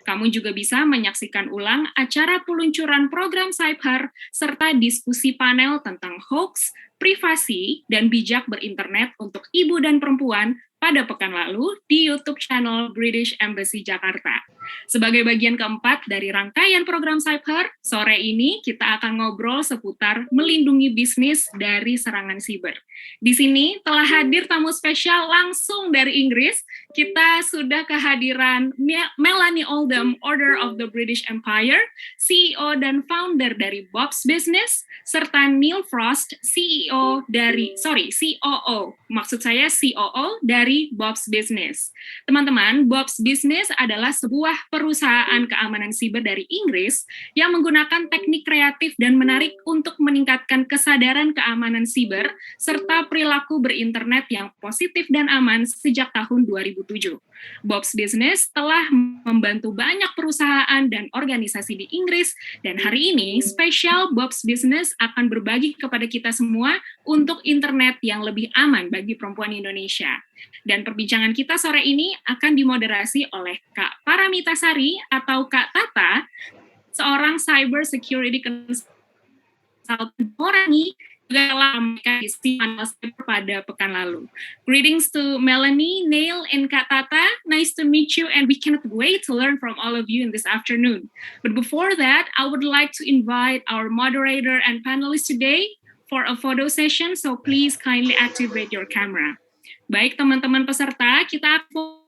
Kamu juga bisa menyaksikan ulang acara peluncuran program CybHER serta diskusi panel tentang hoax, privasi, dan bijak berinternet untuk ibu dan perempuan pada pekan lalu di YouTube channel British Embassy Jakarta. Sebagai bagian keempat dari rangkaian program CybHER, sore ini kita akan ngobrol seputar melindungi bisnis dari serangan siber. Di sini telah hadir tamu spesial langsung dari Inggris. Kita sudah kehadiran Melanie Oldham, Order of the British Empire, CEO dan founder dari Bob's Business, serta Neil Frost, COO dari Bob's Business. Teman-teman, Bob's Business adalah sebuah perusahaan keamanan siber dari Inggris yang menggunakan teknik kreatif dan menarik untuk meningkatkan kesadaran keamanan siber serta perilaku berinternet yang positif dan aman sejak tahun 2007. Bob's Business telah membantu banyak perusahaan dan organisasi di Inggris, dan hari ini spesial Bob's Business akan berbagi kepada kita semua untuk internet yang lebih aman bagi perempuan Indonesia. Dan perbincangan kita sore ini akan dimoderasi oleh Kak Paramita Sari atau Kak Tata, seorang cyber security consultant Horangi, juga telah memberikan isi panel cyber pada pekan lalu. Greetings to Melanie, Neil, and Kak Tata. Nice to meet you, and we cannot wait to learn from all of you in this afternoon. But before that, I would like to invite our moderator and panelists today for a photo session, so please kindly activate your camera. Baik teman-teman peserta, kita 2,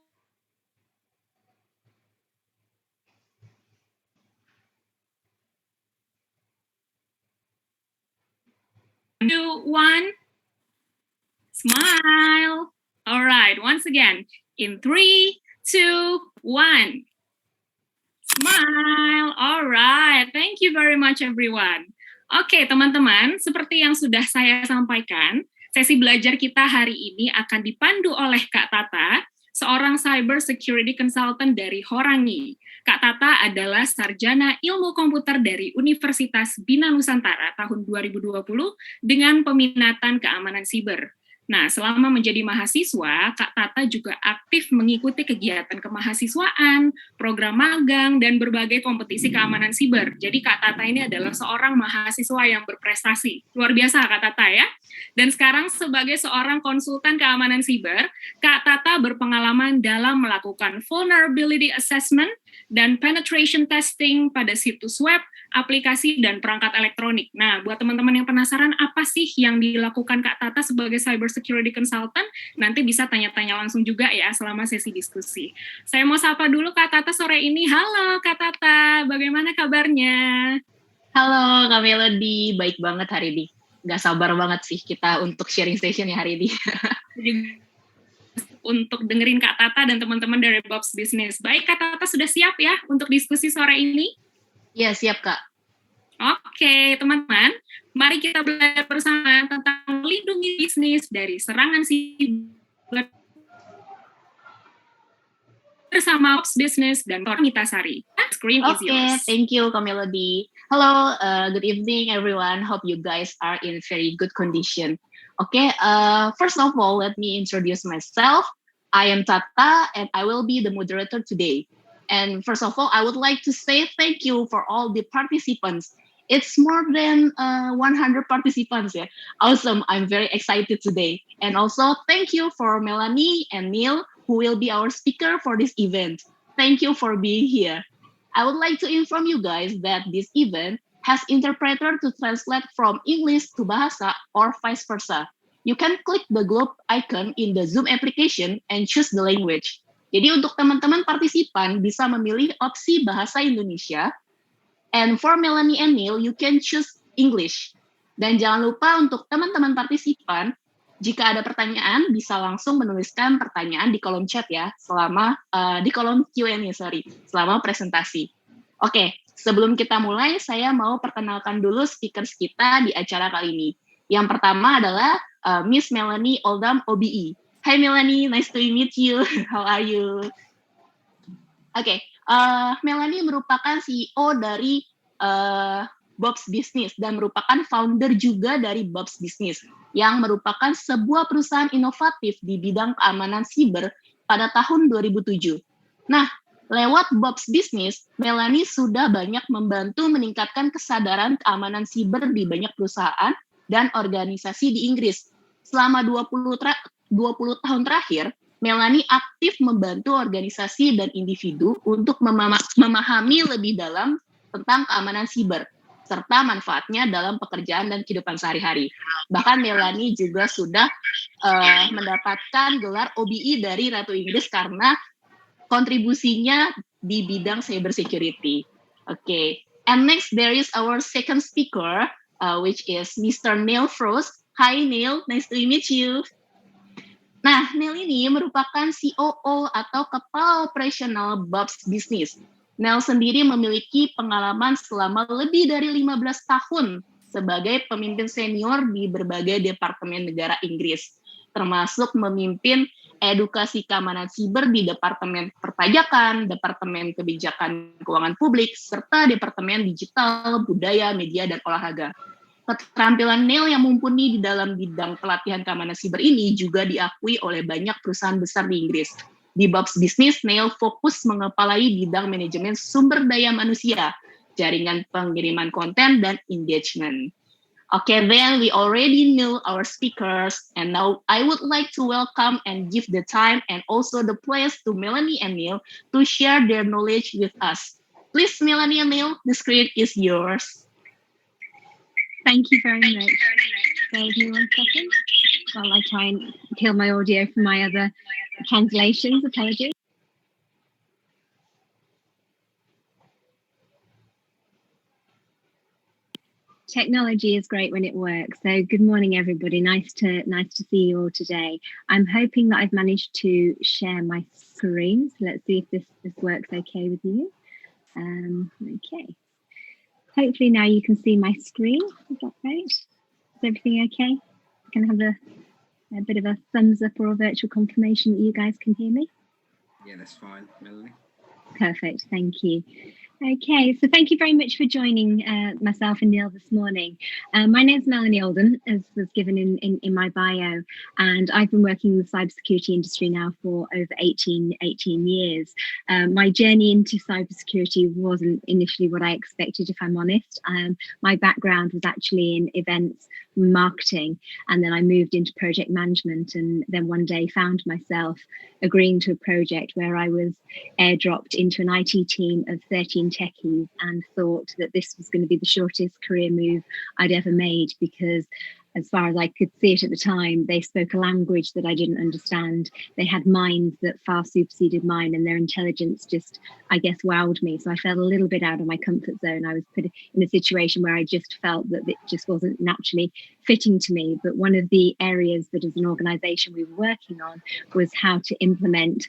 1, smile. All right, once again, in 3, 2, 1, smile. All right, thank you very much everyone. Oke, teman-teman, seperti yang sudah saya sampaikan, sesi belajar kita hari ini akan dipandu oleh Kak Tata, seorang cyber security consultant dari Horangi. Kak Tata adalah sarjana ilmu komputer dari Universitas Bina Nusantara tahun 2020 dengan peminatan keamanan siber. Nah, selama menjadi mahasiswa, Kak Tata juga aktif mengikuti kegiatan kemahasiswaan, program magang, dan berbagai kompetisi keamanan siber. Jadi Kak Tata ini adalah seorang mahasiswa yang berprestasi. Luar biasa Kak Tata ya. Dan sekarang sebagai seorang konsultan keamanan siber, Kak Tata berpengalaman dalam melakukan vulnerability assessment dan penetration testing pada situs web, aplikasi, dan perangkat elektronik. Nah, buat teman-teman yang penasaran apa sih yang dilakukan Kak Tata sebagai cyber security consultant, nanti bisa tanya-tanya langsung juga ya selama sesi diskusi. Saya mau sapa dulu Kak Tata sore ini. Halo Kak Tata, bagaimana kabarnya? Halo Kak Melody, baik banget hari ini. Gak sabar banget sih kita untuk sharing session ya hari ini. Untuk dengerin Kak Tata dan teman-teman dari Bob's Business. Baik, Kak Tata sudah siap ya untuk diskusi sore ini? Iya, siap Kak. Oke, teman-teman, mari kita belajar bersama tentang melindungi bisnis dari serangan siber bersama Bob's Business dan Paramita Sari. Screen is yours. Okay, thank you Kak Melody. Hello, good evening everyone. Hope you guys are in very good condition. Okay, first of all, let me introduce myself. I am Tata, and I will be the moderator today. And first of all, I would like to say thank you for all the participants. It's more than 100 participants. Yeah, awesome. I'm very excited today. And also, thank you for Melanie and Neil, who will be our speaker for this event. Thank you for being here. I would like to inform you guys that this event has interpreter to translate from English to Bahasa or vice versa. You can click the globe icon in the Zoom application and choose the language. Jadi untuk teman-teman partisipan bisa memilih opsi Bahasa Indonesia. And for Melanie and Neil, you can choose English. Dan jangan lupa untuk teman-teman partisipan, jika ada pertanyaan bisa langsung menuliskan pertanyaan di kolom chat ya, selama di kolom Q&A selama presentasi. Oke. Sebelum kita mulai, saya mau perkenalkan dulu speakers kita di acara kali ini. Yang pertama adalah Miss Melanie Oldham, OBE. Hi Melanie, nice to meet you. How are you? Oke, Melanie merupakan CEO dari Bob's Business dan merupakan founder juga dari Bob's Business yang merupakan sebuah perusahaan inovatif di bidang keamanan siber pada tahun 2007. Nah, Lewat Bob's Business, Melanie sudah banyak membantu meningkatkan kesadaran keamanan siber di banyak perusahaan dan organisasi di Inggris. Selama 20 tahun terakhir, Melanie aktif membantu organisasi dan individu untuk memahami lebih dalam tentang keamanan siber, serta manfaatnya dalam pekerjaan dan kehidupan sehari-hari. Bahkan Melanie juga sudah mendapatkan gelar OBE dari Ratu Inggris karena kontribusinya di bidang cyber security. Okay, and next there is our second speaker, which is Mr. Neil Frost. Hi Neil, nice to meet you. Nah, Neil ini merupakan COO atau Kepala Operasional Bob's Business. Neil sendiri memiliki pengalaman selama lebih dari 15 tahun sebagai pemimpin senior di berbagai departemen negara Inggris, termasuk memimpin edukasi keamanan siber di Departemen Perpajakan, Departemen Kebijakan Keuangan Publik, serta Departemen Digital, Budaya, Media, dan Olahraga. Keterampilan Neil yang mumpuni di dalam bidang pelatihan keamanan siber ini juga diakui oleh banyak perusahaan besar di Inggris. Di Bob's Business, Neil fokus mengepalai bidang manajemen sumber daya manusia, jaringan pengiriman konten, dan engagement. Okay, then we already know our speakers, and now I would like to welcome and give the time and also the place to Melanie and Neil to share their knowledge with us. Please, Melanie and Neil, the screen is yours. Thank you very much. Give me 1 second while I try and kill my audio from my other translations. Apologies. Technology is great when it works. So good morning, everybody. Nice to see you all today. I'm hoping that I've managed to share my screen. So let's see if this works okay with you. Okay. Hopefully now you can see my screen. Is that right? Is everything okay? Can I have a bit of a thumbs up or a virtual confirmation that you guys can hear me? Yeah, that's fine, Melanie. Perfect. Thank you. Okay, so thank you very much for joining myself and Neil this morning. My name's Melanie Oldham, as was given in my bio, and I've been working in the cybersecurity industry now for over 18 years. My journey into cybersecurity wasn't initially what I expected, if I'm honest. My background was actually in events marketing, and then I moved into project management, and then one day found myself agreeing to a project where I was airdropped into an IT team of 13 techies and thought that this was going to be the shortest career move I'd ever made, because as far as I could see it at the time, they spoke a language that I didn't understand. They had minds that far superseded mine, and their intelligence just, I guess, wowed me. So I felt a little bit out of my comfort zone. I was put in a situation where I just felt that it just wasn't naturally fitting to me. But one of the areas that as an organization we were working on was how to implement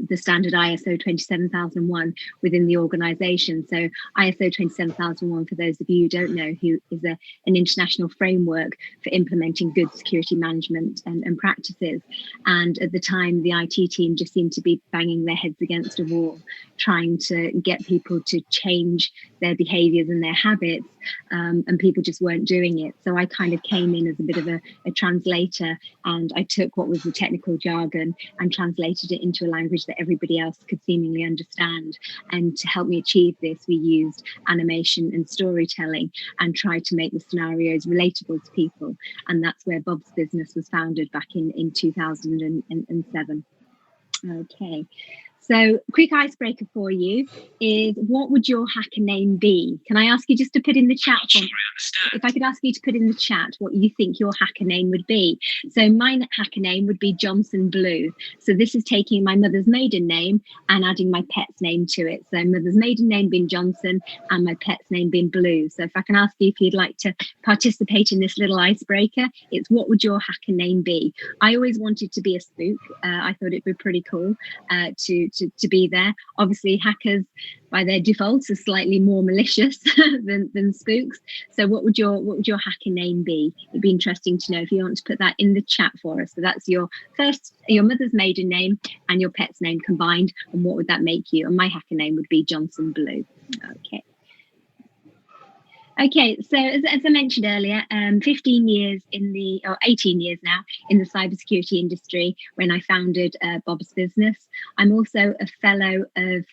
the standard ISO 27001 within the organization. So ISO 27001, for those of you who don't know, who is an international framework for implementing good security management and practices. And at the time, the IT team just seemed to be banging their heads against a wall, trying to get people to change their behaviors and their habits, and people just weren't doing it. So I kind of came in as a bit of a translator, and I took what was the technical jargon and translated it into a language that everybody else could seemingly understand. And to help me achieve this, we used animation and storytelling and tried to make the scenarios relatable to people. And that's where Bob's Business was founded back in 2007. Okay. So quick icebreaker for you is, what would your hacker name be? Can I ask you just to put in the chat? If I could ask you to put in the chat what you think your hacker name would be. So my hacker name would be Johnson Blue. So this is taking my mother's maiden name and adding my pet's name to it. So mother's maiden name being Johnson and my pet's name being Blue. So if I can ask you if you'd like to participate in this little icebreaker, it's what would your hacker name be? I always wanted to be a spook. I thought it'd be pretty cool to be there. Obviously, hackers by their default are slightly more malicious than spooks. So what would your hacker name be? It'd be interesting to know if you want to put that in the chat for us. So that's your mother's maiden name and your pet's name combined, and what would that make you? And my hacker name would be Johnson Blue. Okay. Okay, so as I mentioned earlier, 15 years or 18 years now in the cybersecurity industry when I founded Bob's Business. I'm also a fellow of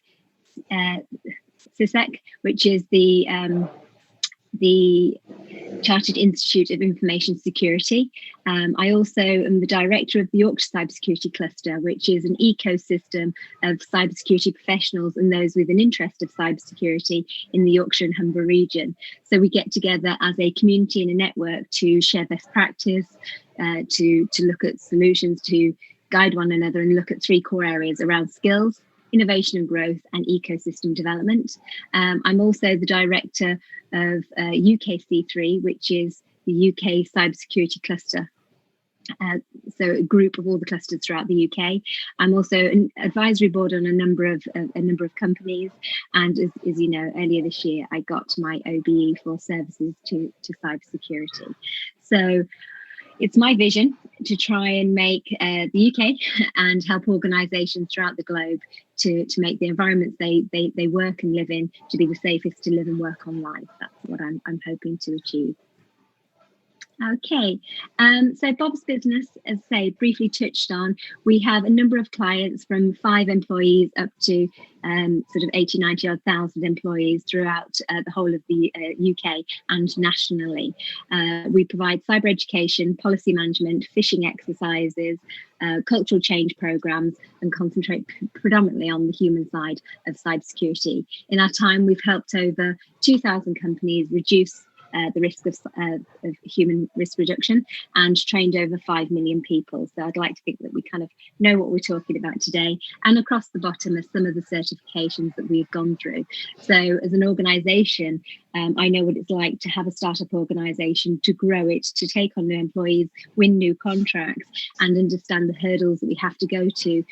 CybHER, which is the Chartered Institute of Information Security. I also am the director of the Yorkshire Cybersecurity Cluster, which is an ecosystem of cybersecurity professionals and those with an interest of cybersecurity in the Yorkshire and Humber region. So we get together as a community and a network to share best practice, to look at solutions, to guide one another and look at 3 core areas around skills, innovation and growth, and ecosystem development. I'm also the director of UKC3, which is the UK Cybersecurity Cluster. So a group of all the clusters throughout the UK. I'm also an advisory board on a number of companies, and as you know, earlier this year I got my OBE for services to cybersecurity. So it's my vision to try and make the UK and help organisations throughout the globe to make the environments they work and live in to be the safest to live and work online. That's what I'm hoping to achieve. Okay, so Bob's Business, as I say, briefly touched on, we have a number of clients from 5 employees up to sort of 80, 90 odd thousand employees throughout the whole of the UK and nationally. We provide cyber education, policy management, phishing exercises, cultural change programs, and concentrate predominantly on the human side of cybersecurity. In our time, we've helped over 2,000 companies reduce the risk of human risk reduction and trained over 5 million people. So I'd like to think that we kind of know what we're talking about today. And across the bottom are some of the certifications that we've gone through. So as an organisation, I know what it's like to have a startup organisation, to grow it, to take on new employees, win new contracts, and understand the hurdles that we have to go to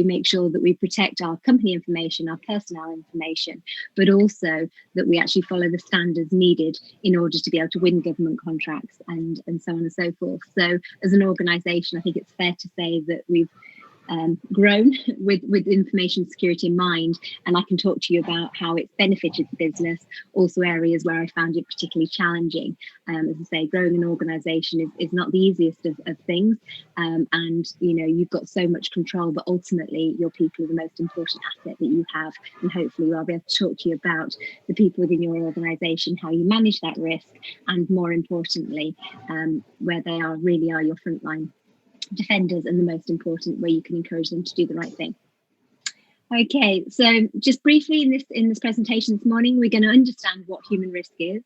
make sure that we protect our company information, our personnel information, but also that we actually follow the standards needed in order to be able to win government contracts and so on and so forth. So as an organisation, I think it's fair to say that we've grown with information security in mind, and I can talk to you about how it's benefited the business, also areas where I found it particularly challenging. As I say, growing an organisation is not the easiest of things, and you know, you've got so much control, but ultimately your people are the most important asset that you have, and hopefully I'll be able to talk to you about the people within your organisation, how you manage that risk, and more importantly, where they really are your frontline defenders and the most important way you can encourage them to do the right thing. Okay, so just briefly in this presentation this morning, we're going to understand what human risk is,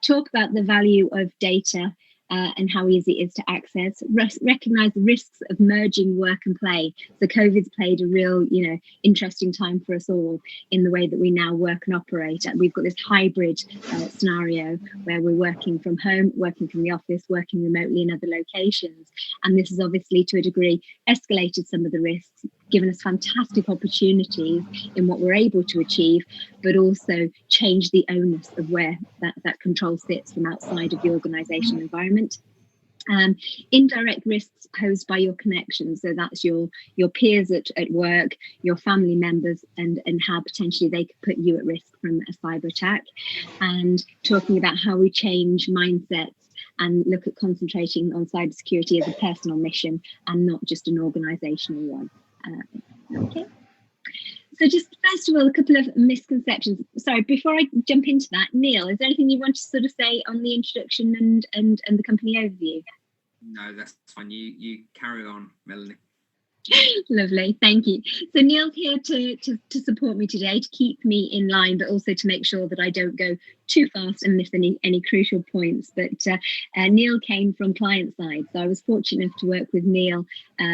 talk about the value of data and how easy it is to access, recognise the risks of merging work and play. So COVID's played a real, interesting time for us all in the way that we now work and operate. We've got this hybrid scenario where we're working from home, working from the office, working remotely in other locations. And this has obviously, to a degree, escalated some of the risks, given us fantastic opportunities in what we're able to achieve, but also change the onus of where that control sits from outside of the organisational environment. Indirect risks posed by your connections, so that's your peers at work, your family members, and how potentially they could put you at risk from a cyber attack, and talking about how we change mindsets and look at concentrating on cybersecurity as a personal mission and not just an organisational one. Okay. So just first of all, a couple of misconceptions. Sorry, before I jump into that, Neil, is there anything you want to sort of say on the introduction and the company overview? No, that's fine. You carry on, Melanie. Lovely, thank you. So Neil's here to support me today, to keep me in line, but also to make sure that I don't go too fast and miss any crucial points. But Neil came from client side, so I was fortunate enough to work with Neil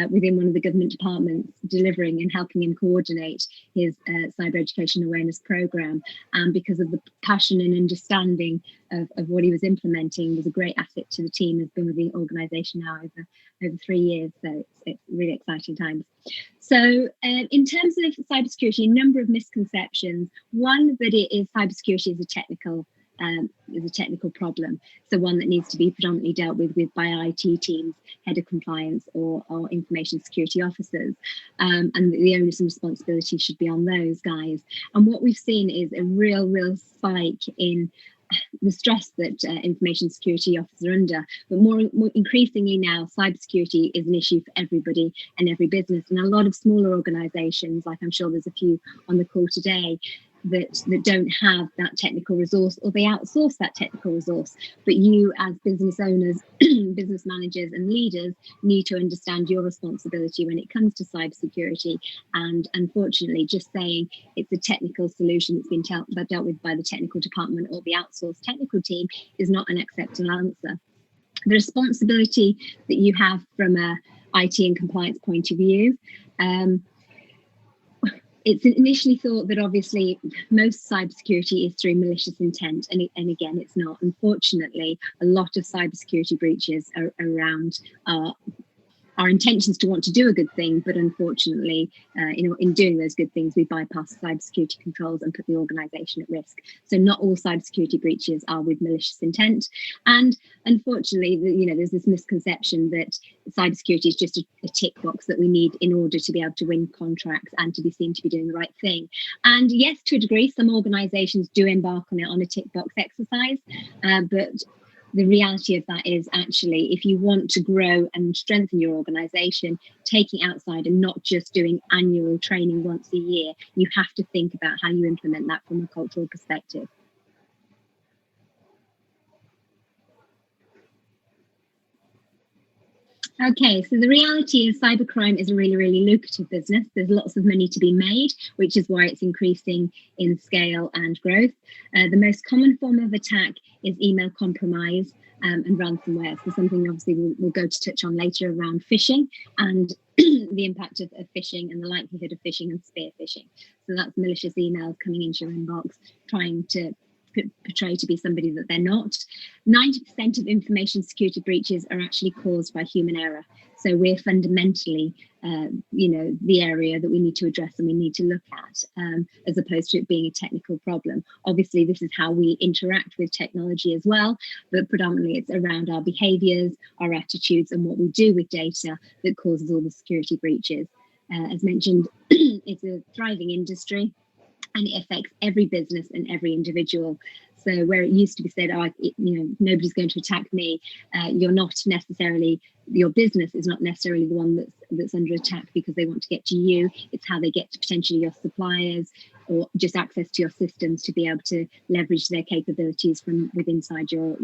within one of the government departments, delivering and helping him coordinate his cyber education awareness programme. And because of the passion and understanding of what he was implementing, was a great asset to the team. Has been with the organisation now over 3 years, so it's really exciting times. So in terms of cybersecurity, a number of misconceptions. One, that cybersecurity is a technical problem, so one that needs to be predominantly dealt with by IT teams, head of compliance or information security officers, and the onus and responsibility should be on those guys. And what we've seen is a real spike in the stress that information security officers are under. But more increasingly now, cybersecurity is an issue for everybody and every business. And a lot of smaller organisations, like I'm sure there's a few on the call today, that don't have that technical resource, or they outsource that technical resource. But you, as business owners, business managers and leaders, need to understand your responsibility when it comes to cybersecurity. And unfortunately, just saying it's a technical solution that's been dealt with by the technical department or the outsourced technical team is not an acceptable answer. The responsibility that you have from a IT and compliance point of view, it's initially thought that obviously most cybersecurity is through malicious intent, and again, it's not. Unfortunately, a lot of cybersecurity breaches are around our intentions to want to do a good thing, but unfortunately, in doing those good things, we bypass cybersecurity controls and put the organisation at risk. So not all cybersecurity breaches are with malicious intent, and unfortunately, there's this misconception that cybersecurity is just a tick box that we need in order to be able to win contracts and to be seen to be doing the right thing. And yes, to a degree, some organisations do embark on it on a tick box exercise, but the reality of that is actually, if you want to grow and strengthen your organisation, taking outside and not just doing annual training once a year, you have to think about how you implement that from a cultural perspective. Okay, so the reality is cybercrime is a really, really lucrative business. There's lots of money to be made, which is why it's increasing in scale and growth. The most common form of attack is email compromise and ransomware. So something obviously we'll go to touch on later around phishing and the impact of phishing and the likelihood of phishing and spear phishing. So that's malicious emails coming into your inbox, trying to portray to be somebody that they're not. 90% of information security breaches are actually caused by human error. So we're fundamentally, the area that we need to address and we need to look at, as opposed to it being a technical problem. Obviously, this is how we interact with technology as well, but predominantly it's around our behaviours, our attitudes, and what we do with data that causes all the security breaches. As mentioned, it's a thriving industry, and it affects every business and every individual. So where it used to be said, nobody's going to attack me, your business is not necessarily the one that's under attack because they want to get to you. It's how they get to potentially your suppliers or just access to your systems to be able to leverage their capabilities from within inside your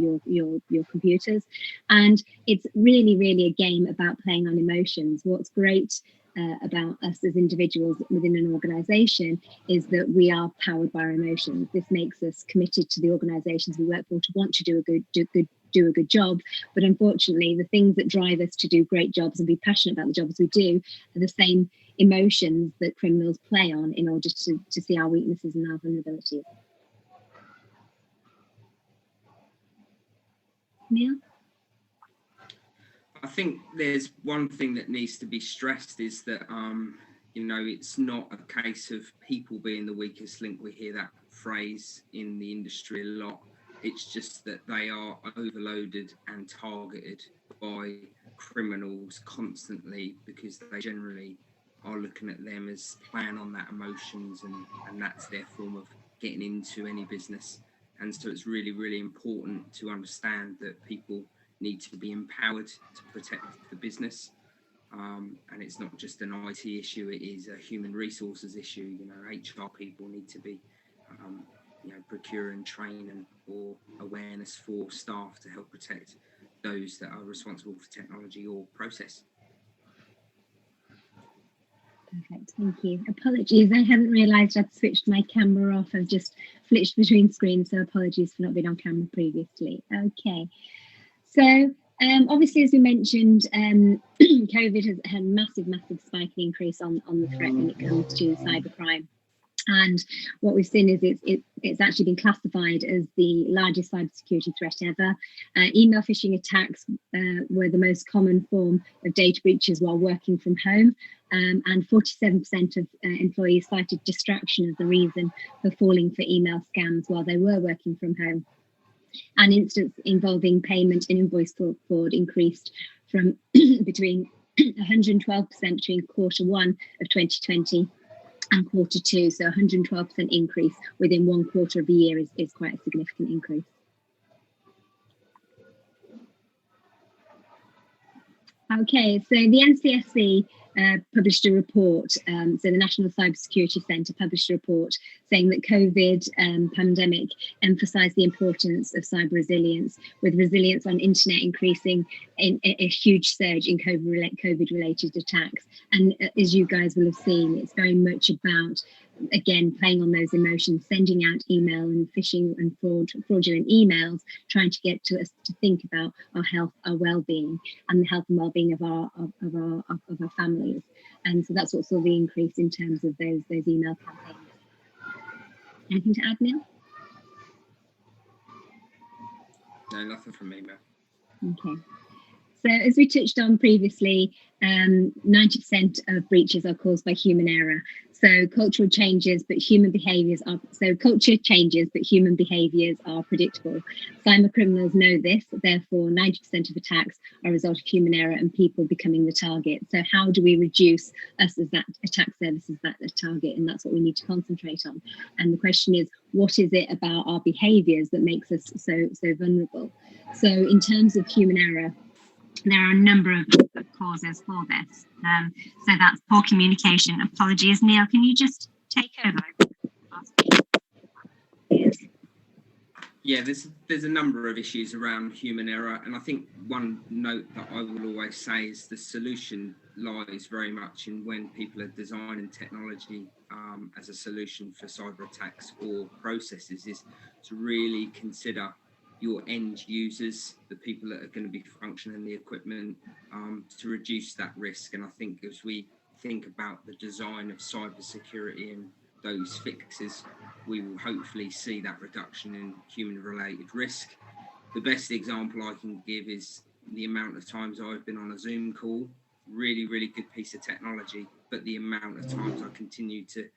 computers. And it's really, really a game about playing on emotions. What's great about us as individuals within an organisation is that we are powered by our emotions. This makes us committed to the organisations we work for to want to do a good job. But unfortunately, the things that drive us to do great jobs and be passionate about the jobs we do are the same emotions that criminals play on in order to see our weaknesses and our vulnerabilities. Neil? I think there's one thing that needs to be stressed is that, it's not a case of people being the weakest link. We hear that phrase in the industry a lot. It's just that they are overloaded and targeted by criminals constantly because they generally are looking at them as playing on that emotions and that's their form of getting into any business. And so it's really, really important to understand that people need to be empowered to protect the business. And it's not just an IT issue, it is a human resources issue. HR people need to be procure and train or awareness for staff to help protect those that are responsible for technology or process. Perfect, thank you. Apologies, I hadn't realised I'd switched my camera off. I've just flitched between screens, so apologies for not being on camera previously. Okay, so obviously, as we mentioned, COVID has had a massive spike and increase on the threat when it comes to cybercrime. And what we've seen is it's actually been classified as the largest cybersecurity threat ever. Email phishing attacks were the most common form of data breaches while working from home. And 47% of employees cited distraction as the reason for falling for email scams while they were working from home. And incidents involving payment and invoice fraud increased from between 112% between Q1 of 2020 and Q2. So 112% increase within one quarter of a year is quite a significant increase. Okay, so the NCSC published a report. So the National Cybersecurity Centre published a report saying that COVID pandemic emphasised the importance of cyber resilience, with resilience on internet increasing in a huge surge in COVID-related attacks. And as you guys will have seen, it's very much about, again, playing on those emotions, sending out email and phishing and fraudulent emails, trying to get to us to think about our health, our well-being, and the health and well-being of our families. And so that's what saw the increase in terms of those email campaigns. Anything to add, Neil? No, nothing from me, Mel. Okay. So as we touched on previously, 90% of breaches are caused by human error. So culture changes, but human behaviours are predictable. Cyber criminals know this, therefore 90% of attacks are a result of human error and people becoming the target. So how do we reduce us as that attack service as that target? And that's what we need to concentrate on. And the question is, what is it about our behaviours that makes us so vulnerable? So in terms of human error, there are a number of causes for this. So that's poor communication. Apologies, Neil, can you just take over? Yeah, there's a number of issues around human error, and I think one note that I will always say is the solution lies very much in when people are designing technology as a solution for cyber attacks or processes, is to really consider your end users, the people that are going to be functioning the equipment, to reduce that risk. And I think as we think about the design of cybersecurity and those fixes, we will hopefully see that reduction in human-related risk. The best example I can give is the amount of times I've been on a Zoom call, really, really good piece of technology, but the amount of times I continue to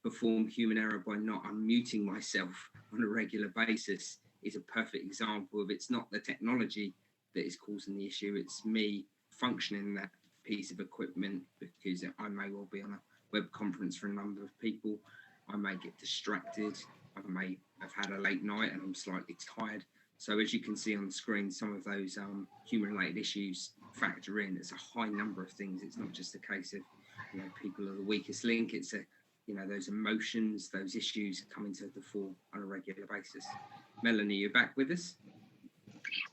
perform human error by not unmuting myself on a regular basis is a perfect example of it's not the technology that is causing the issue, it's me functioning that piece of equipment, because I may well be on a web conference for a number of people, I may get distracted, I may have had a late night and I'm slightly tired. So as you can see on the screen, some of those human-related issues factor in. It's a high number of things. It's not just a case of, people are the weakest link. It's those emotions, those issues coming to the fore on a regular basis. Melanie, you're back with us?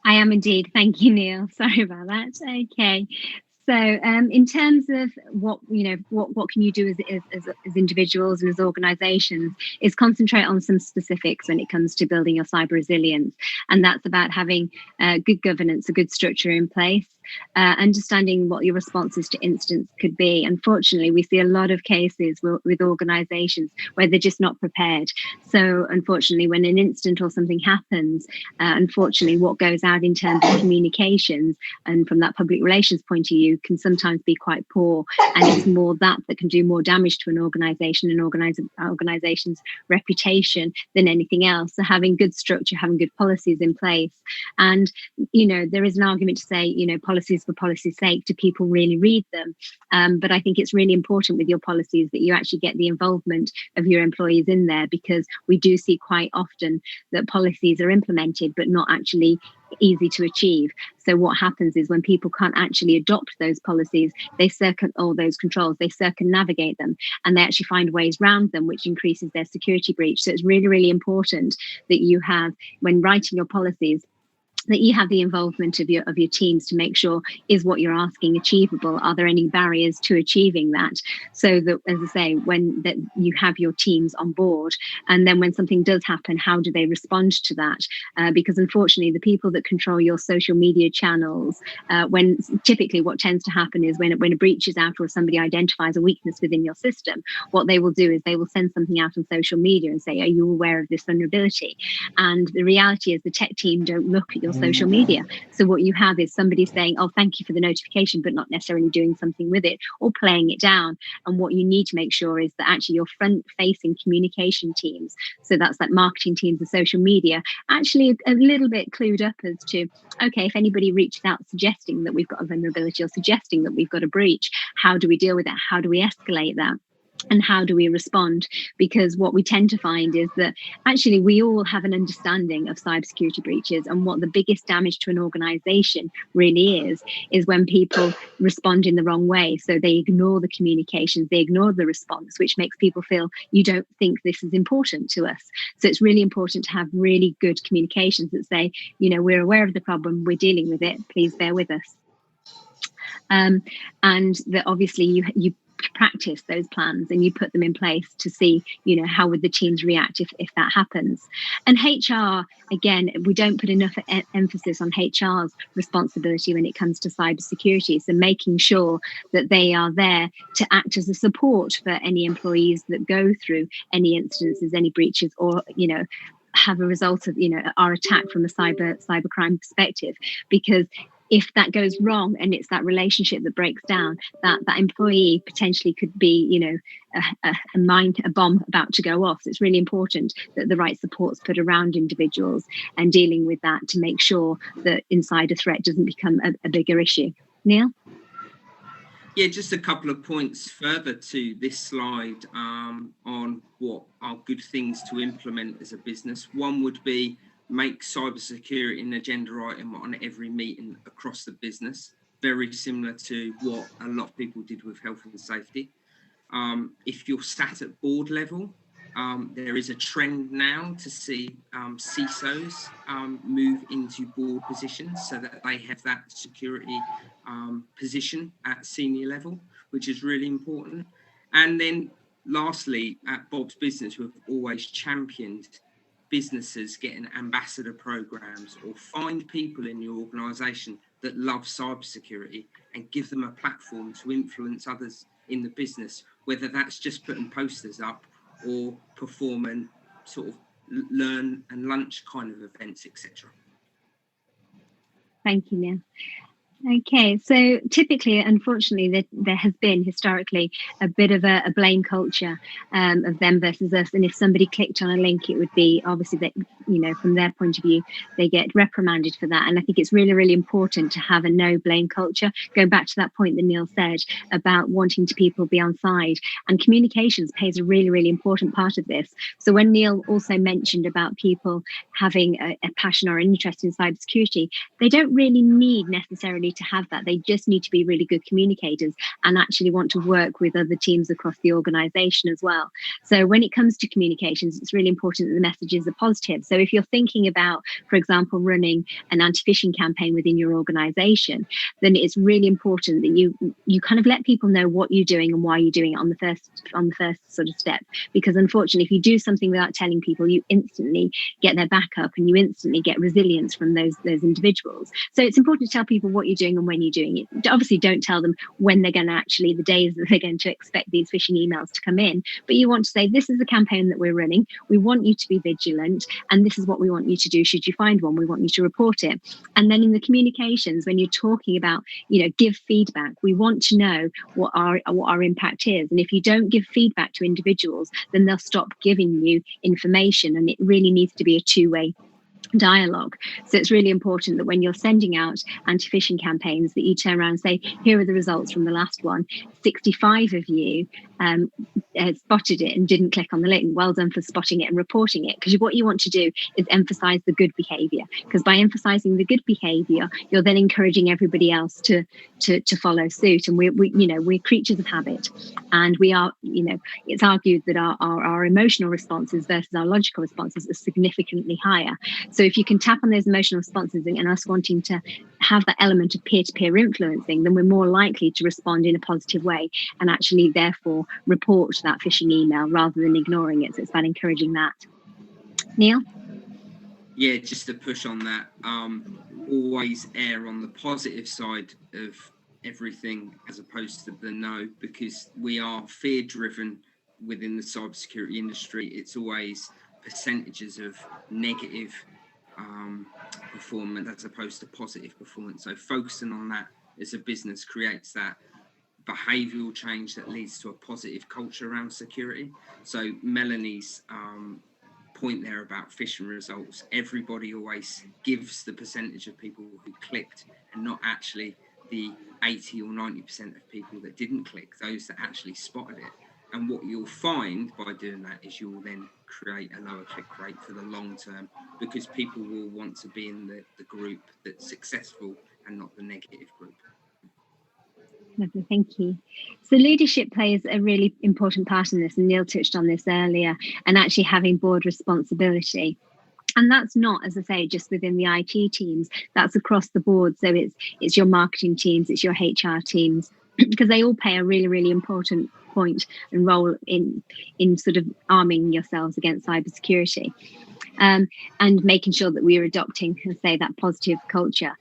I am indeed. Thank you, Neil. Sorry about that. Okay. So in terms of what can you do as individuals and as organizations, is concentrate on some specifics when it comes to building your cyber resilience. And that's about having good governance, a good structure in place, understanding what your responses to incidents could be. Unfortunately, we see a lot of cases with organizations where they're just not prepared. So unfortunately, when an incident or something happens, unfortunately, what goes out in terms of communications and from that public relations point of view can sometimes be quite poor. And it's more that can do more damage to an organization and organization's reputation than anything else. So having good structure, having good policies in place. And, there is an argument to say, policies for policy's sake, do people really read them? But I think it's really important with your policies that you actually get the involvement of your employees in there, because we do see quite often that policies are implemented but not actually easy to achieve. So what happens is when people can't actually adopt those policies, they all those controls, they circumnavigate them, and they actually find ways around them, which increases their security breach. So it's really, really important that you have, when writing your policies, that you have the involvement of your teams to make sure, is what you're asking achievable? Are there any barriers to achieving that? So that, as I say, when that you have your teams on board, and then when something does happen, how do they respond to that? Because unfortunately, the people that control your social media channels, when typically what tends to happen is when a breach is out or somebody identifies a weakness within your system, what they will do is they will send something out on social media and say, are you aware of this vulnerability? And the reality is the tech team don't look at your social media. So what you have is somebody saying, oh, thank you for the notification, but not necessarily doing something with it or playing it down. And what you need to make sure is that actually your front-facing communication teams, so that's like marketing teams and social media, actually a little bit clued up as to, okay, if anybody reaches out suggesting that we've got a vulnerability or suggesting that we've got a breach, how do we deal with it? How do we escalate that? And how do we respond? Because what we tend to find is that actually we all have an understanding of cybersecurity breaches, and what the biggest damage to an organization really is when people respond in the wrong way. So they ignore the communications, they ignore the response, which makes people feel you don't think this is important to us. So it's really important to have really good communications that say, you know, we're aware of the problem, we're dealing with it, please bear with us. And that obviously you practice those plans and you put them in place to see, you know, how would the teams react if that happens. And HR, again, we don't put enough emphasis on HR's responsibility when it comes to cybersecurity. So making sure that they are there to act as a support for any employees that go through any incidences, any breaches, or, you know, have a result of, you know, our attack from a cybercrime perspective. Because if that goes wrong and it's that relationship that breaks down, that employee potentially could be, you know, a bomb about to go off. So it's really important that the right support's put around individuals and dealing with that to make sure that insider threat doesn't become a bigger issue. Neil? Yeah, just a couple of points further to this slide on what are good things to implement as a business. One would be make cybersecurity an agenda item on every meeting across the business, very similar to what a lot of people did with health and safety. If you're sat at board level, there is a trend now to see CISOs move into board positions so that they have that security position at senior level, which is really important. And then lastly, at Bob's Business, we've always championed businesses getting ambassador programs, or find people in your organisation that love cybersecurity and give them a platform to influence others in the business, whether that's just putting posters up or performing sort of learn and lunch kind of events, etc. Thank you, Neil. Okay, so typically, unfortunately, there has been historically a bit of a blame culture of them versus us. And if somebody clicked on a link, it would be obviously that, you know, from their point of view, they get reprimanded for that. And I think it's really, really important to have a no blame culture. Going back to that point that Neil said about wanting to people be on side, and communications plays a really, really important part of this. So when Neil also mentioned about people having a passion or an interest in cybersecurity, they don't really need necessarily to have that. They just need to be really good communicators and actually want to work with other teams across the organization as well. So when it comes to communications, it's really important that the messages are positive. So if you're thinking about, for example, running an anti-phishing campaign within your organization, then it's really important that you kind of let people know what you're doing and why you're doing it on the first sort of step. Because unfortunately, if you do something without telling people, you instantly get their backup and you instantly get resilience from those individuals. So it's important to tell people what you're doing and when you're doing it. Obviously, don't tell them when they're going to actually, the days that they're going to expect these phishing emails to come in. But you want to say, this is a campaign that we're running. We want you to be vigilant. And this is what we want you to do. Should you find one, we want you to report it. And then in the communications, when you're talking about, you know, give feedback, we want to know what our impact is. And if you don't give feedback to individuals, then they'll stop giving you information. And it really needs to be a two-way dialogue. So it's really important that when you're sending out anti-phishing campaigns that you turn around and say, here are the results from the last one. 65 of you spotted it and didn't click on the link. Well done for spotting it and reporting it. Because what you want to do is emphasize the good behavior. Because by emphasizing the good behavior, you're then encouraging everybody else to follow suit. And we're creatures of habit. And we are, you know, it's argued that our emotional responses versus our logical responses are significantly higher. So if you can tap on those emotional responses and us wanting to have that element of peer-to-peer influencing, then we're more likely to respond in a positive way and actually therefore report that phishing email rather than ignoring it. So it's about encouraging that. Neil? Yeah, just to push on that, always err on the positive side of everything as opposed to the no, because we are fear driven within the cybersecurity industry. It's always percentages of negative performance as opposed to positive performance. So focusing on that as a business creates that behavioural change that leads to a positive culture around security. So Melanie's point there about phishing results, everybody always gives the percentage of people who clicked and not actually the 80 or 90% of people that didn't click, those that actually spotted it. And what you'll find by doing that is you'll then create a lower click rate for the long term, because people will want to be in the group that's successful and not the negative group. Lovely, thank you. So leadership plays a really important part in this, and Neil touched on this earlier, and actually having board responsibility. And that's not, as I say, just within the IT teams, that's across the board. So it's your marketing teams, it's your HR teams, because they all play a really, really important point and role in sort of arming yourselves against cybersecurity, and making sure that we are adopting, let's say, that positive culture.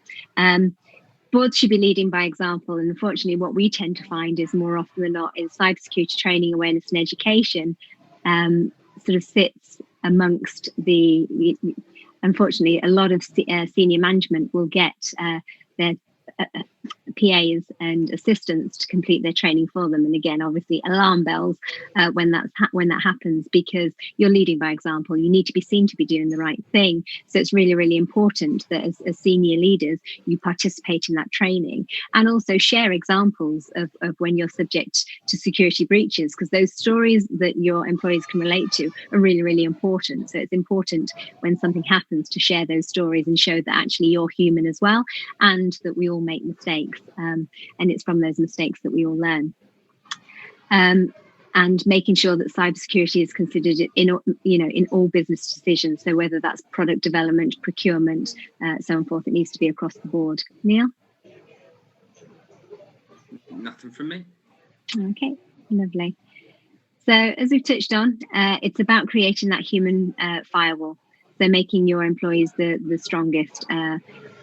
Boards should be leading by example, and unfortunately what we tend to find is more often than not in cybersecurity training, awareness and education sort of sits amongst unfortunately a lot of senior management will get their PAs and assistants to complete their training for them. And again, obviously alarm bells when that happens, because you're leading by example. You need to be seen to be doing the right thing. So it's really, really important that as senior leaders, you participate in that training and also share examples of when you're subject to security breaches, because those stories that your employees can relate to are really, really important. So it's important when something happens to share those stories and show that actually you're human as well, and that we all make mistakes, and it's from those mistakes that we all learn. And making sure that cybersecurity is considered in all business decisions. So whether that's product development, procurement, so on forth, it needs to be across the board. Neil? Nothing from me. Okay, lovely. So as we've touched on, it's about creating that human firewall. So making your employees the strongest.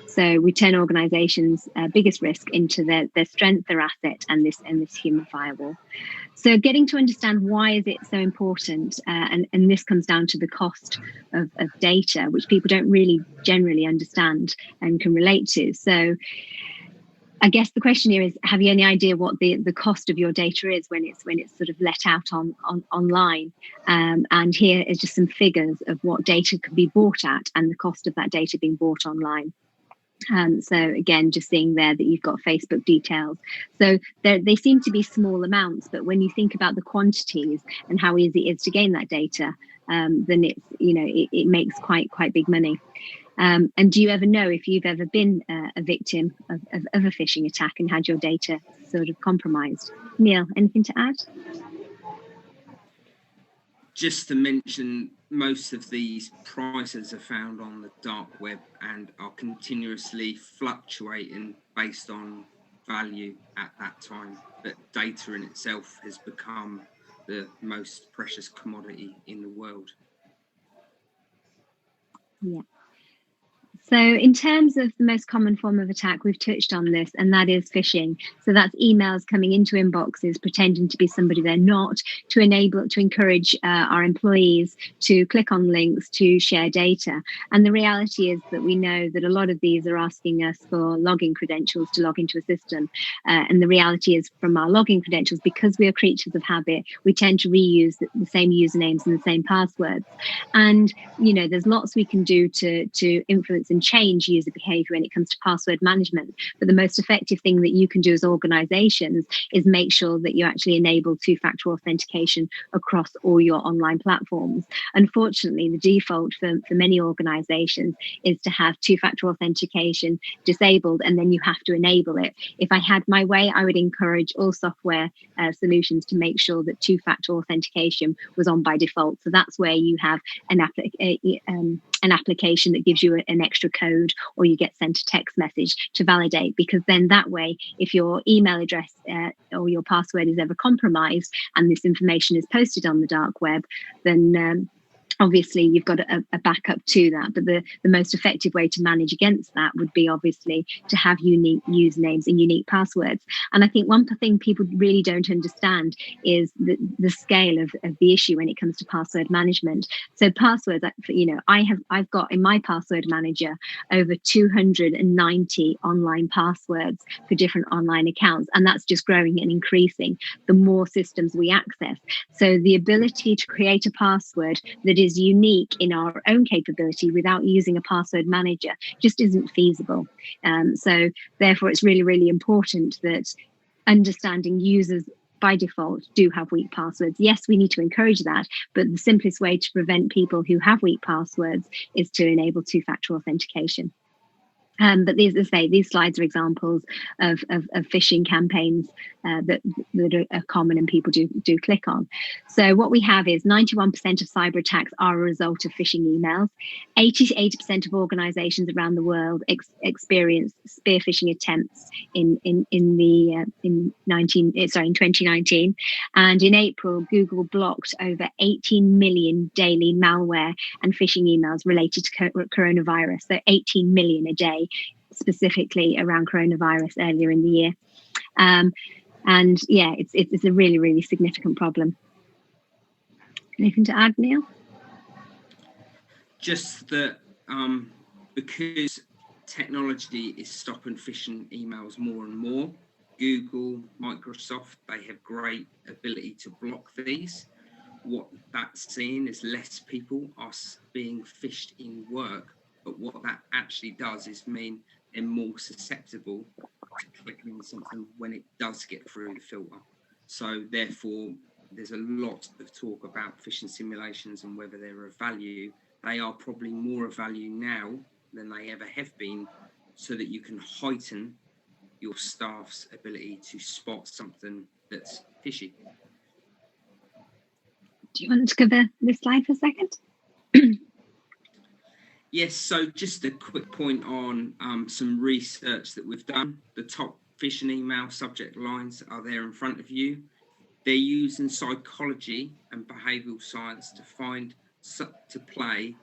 So we turn organizations' biggest risk into their strength, their asset, and this human firewall. So getting to understand why is it so important, and this comes down to the cost of data, which people don't really generally understand and can relate to. So I guess the question here is, have you any idea what the cost of your data is when it's sort of let out online? And here is just some figures of what data could be bought at and the cost of that data being bought online. So again, just seeing there that you've got Facebook details. So they seem to be small amounts, but when you think about the quantities and how easy it is to gain that data, then it's, it makes quite big money. And do you ever know if you've ever been a victim of a phishing attack and had your data sort of compromised? Neil, anything to add? Just to mention, most of these prices are found on the dark web and are continuously fluctuating based on value at that time. But data in itself has become the most precious commodity in the world. Yeah. So in terms of the most common form of attack, we've touched on this, and that is phishing. So that's emails coming into inboxes, pretending to be somebody they're not, to encourage our employees to click on links to share data. And the reality is that we know that a lot of these are asking us for login credentials to log into a system. And the reality is, from our login credentials, because we are creatures of habit, we tend to reuse the same usernames and the same passwords. And, there's lots we can do to influence and change user behavior when it comes to password management. But the most effective thing that you can do as organizations is make sure that you actually enable two-factor authentication across all your online platforms. Unfortunately, the default for many organizations is to have two-factor authentication disabled, and then you have to enable it. If I had my way, I would encourage all software solutions to make sure that two-factor authentication was on by default. So that's where you have an application that gives you an extra code, or you get sent a text message to validate, because then that way, if your email address or your password is ever compromised and this information is posted on the dark web, then obviously you've got a backup to that. But the most effective way to manage against that would be obviously to have unique usernames and unique passwords. And I think one thing people really don't understand is the scale of the issue when it comes to password management. So passwords, I've got in my password manager over 290 online passwords for different online accounts, and that's just growing and increasing the more systems we access. So the ability to create a password that is unique in our own capability without using a password manager just isn't feasible. So therefore, it's really, really important that understanding users' by default do have weak passwords. Yes, we need to encourage that, but the simplest way to prevent people who have weak passwords is to enable two-factor authentication. But these, as I say, these slides are examples of phishing campaigns that are common and people do click on. So what we have is 91% of cyber attacks are a result of phishing emails. 80% of organisations around the world experienced spear phishing attempts in 2019. And in April, Google blocked over 18 million daily malware and phishing emails related to coronavirus. So 18 million a day, specifically around coronavirus earlier in the year. And yeah, it's a really, really significant problem. Anything to add, Neil? Just that because technology is stopping phishing emails more and more, Google, Microsoft, they have great ability to block these. What that's seeing is less people are being phished in work, but what that actually does is mean they're more susceptible to clicking on something when it does get through the filter. So therefore, there's a lot of talk about phishing simulations and whether they're of value. They are probably more of value now than they ever have been, so that you can heighten your staff's ability to spot something that's fishy. Do you want to cover this slide for a second? Yes, so just a quick point on some research that we've done. The top phishing email subject lines are there in front of you. They're using psychology and behavioural science to play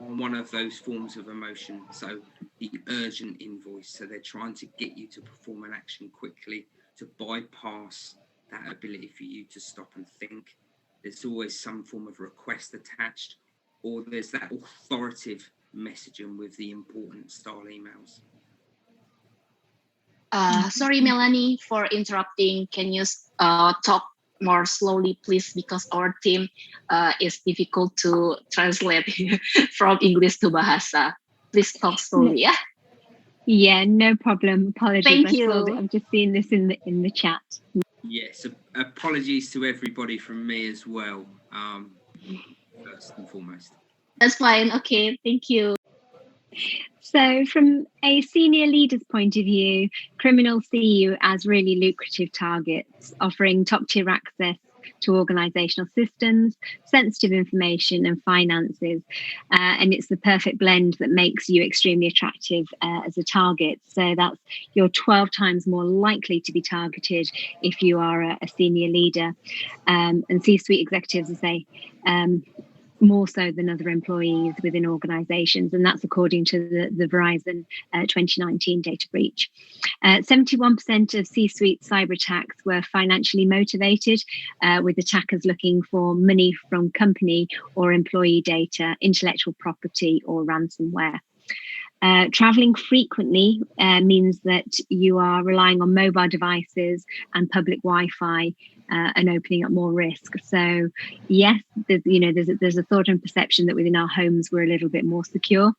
on one of those forms of emotion. So the urgent invoice. So they're trying to get you to perform an action quickly to bypass that ability for you to stop and think. There's always some form of request attached, or there's that authoritative messaging with the important style emails. Sorry, Melanie, for interrupting. Can you talk more slowly, please? Because our team is difficult to translate from English to Bahasa. Please talk slowly, yeah? Yeah, no problem. Apologies. Thank you. I've just seen this in the chat. Yes, apologies to everybody from me as well, first and foremost. That's fine. Okay, thank you. So from a senior leader's point of view, criminals see you as really lucrative targets, offering top-tier access to organisational systems, sensitive information and finances. And it's the perfect blend that makes you extremely attractive as a target. So that's you're 12 times more likely to be targeted if you are a senior leader. And C-suite executives, as I say, more so than other employees within organisations, and that's according to the Verizon 2019 data breach. 71% of C-suite cyber attacks were financially motivated, with attackers looking for money from company or employee data, intellectual property or ransomware. Traveling frequently means that you are relying on mobile devices and public Wi-Fi and opening up more risk. So yes, there's a thought and perception that within our homes we're a little bit more secure.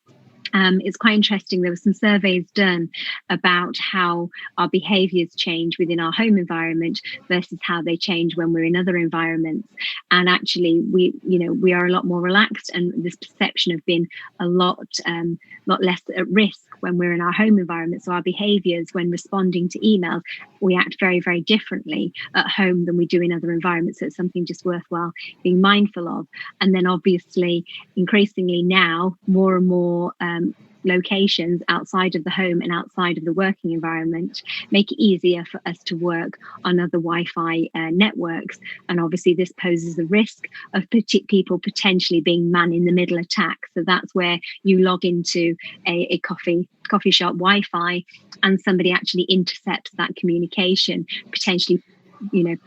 It's quite interesting. There were some surveys done about how our behaviours change within our home environment versus how they change when we're in other environments. And actually, we are a lot more relaxed, and this perception of being a lot less at risk when we're in our home environment. So our behaviours when responding to emails, we act very, very differently at home than we do in other environments. So it's something just worthwhile being mindful of. And then obviously, increasingly now, more and more locations outside of the home and outside of the working environment make it easier for us to work on other Wi-Fi networks. And obviously this poses the risk of people potentially being man-in-the-middle attacks. So that's where you log into a coffee shop Wi-Fi and somebody actually intercepts that communication, potentially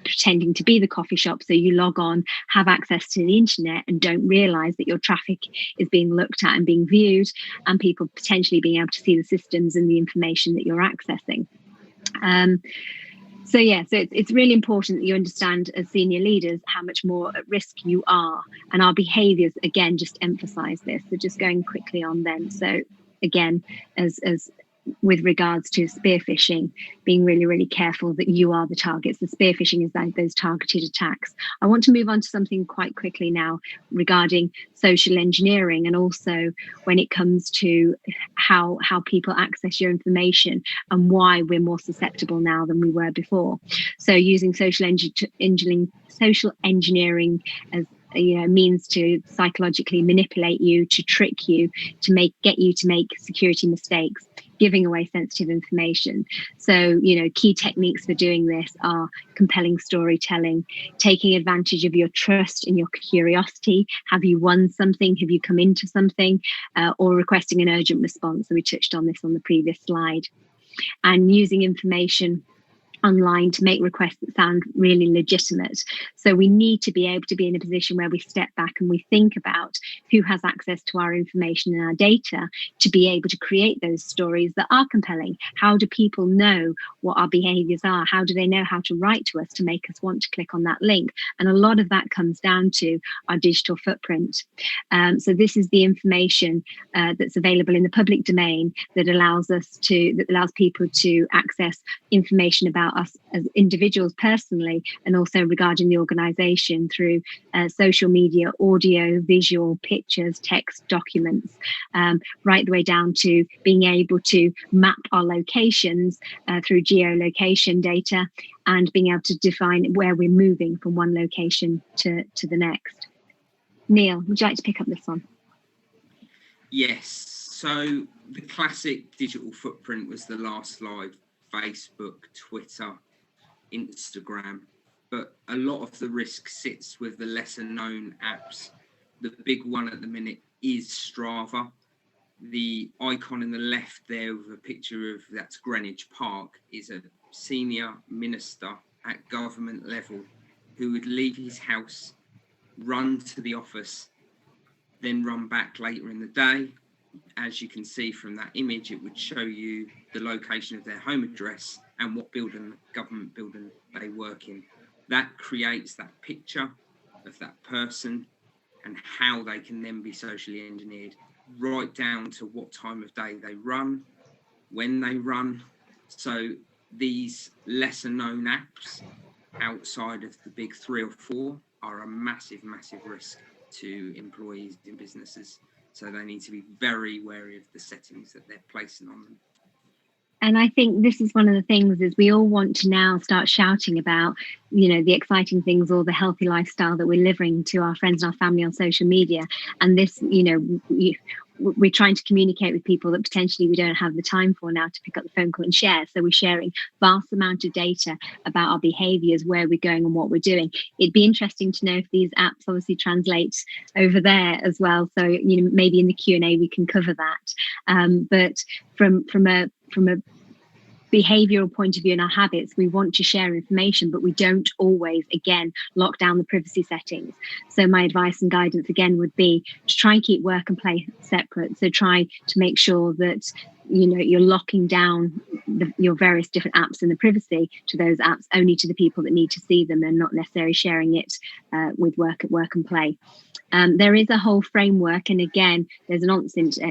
pretending to be the coffee shop. So you log on, have access to the internet and don't realize that your traffic is being looked at and being viewed, and people potentially being able to see the systems and the information that you're accessing. So it's really important that you understand as senior leaders how much more at risk you are, and our behaviors again just emphasize this. So just going quickly on them. So again, as with regards to spear phishing, being really, really careful that you are the targets. The spear phishing is those targeted attacks. I want to move on to something quite quickly now regarding social engineering, and also when it comes to how people access your information and why we're more susceptible now than we were before. So using social engineering as means to psychologically manipulate you, to trick you, to get you to make security mistakes, giving away sensitive information. So, key techniques for doing this are compelling storytelling, taking advantage of your trust and your curiosity. Have you won something? Have you come into something? Or requesting an urgent response. So we touched on this on the previous slide. And using information online to make requests that sound really legitimate. So we need to be able to be in a position where we step back and we think about who has access to our information and our data to be able to create those stories that are compelling. How do people know what our behaviors are? How do they know how to write to us to make us want to click on that link? And a lot of that comes down to our digital footprint. So this is the information that's available in the public domain that allows people to access information about us as individuals personally, and also regarding the organization through social media, audio, visual, pictures, text, documents, right the way down to being able to map our locations through geolocation data, and being able to define where we're moving from one location to the next. Neil, would you like to pick up this one? Yes. So the classic digital footprint was the last slide: Facebook, Twitter, Instagram. But a lot of the risk sits with the lesser known apps. The big one at the minute is Strava. The icon in the left there with a picture of that's Greenwich Park is a senior minister at government level who would leave his house, run to the office, then run back later in the day. As you can see from that image, it would show you the location of their home address and what government building they work in. That creates that picture of that person and how they can then be socially engineered, right down to what time of day they run, when they run. So these lesser known apps outside of the big 3 or 4 are a massive, massive risk to employees in businesses. So they need to be very wary of the settings that they're placing on them. And I think this is one of the things is we all want to now start shouting about, the exciting things or the healthy lifestyle that we're living to our friends and our family on social media. And this, we're trying to communicate with people that potentially we don't have the time for now to pick up the phone call and share. So we're sharing vast amount of data about our behaviors, where we're going and what we're doing. It'd be interesting to know if these apps obviously translate over there as well. So, maybe in the Q&A we can cover that. But from a behavioral point of view in our habits, we want to share information, but we don't always, again, lock down the privacy settings. So my advice and guidance again would be to try and keep work and play separate. So try to make sure that you're locking down your various different apps and the privacy to those apps only to the people that need to see them, and not necessarily sharing it with work and play. There is a whole framework, and again, there's an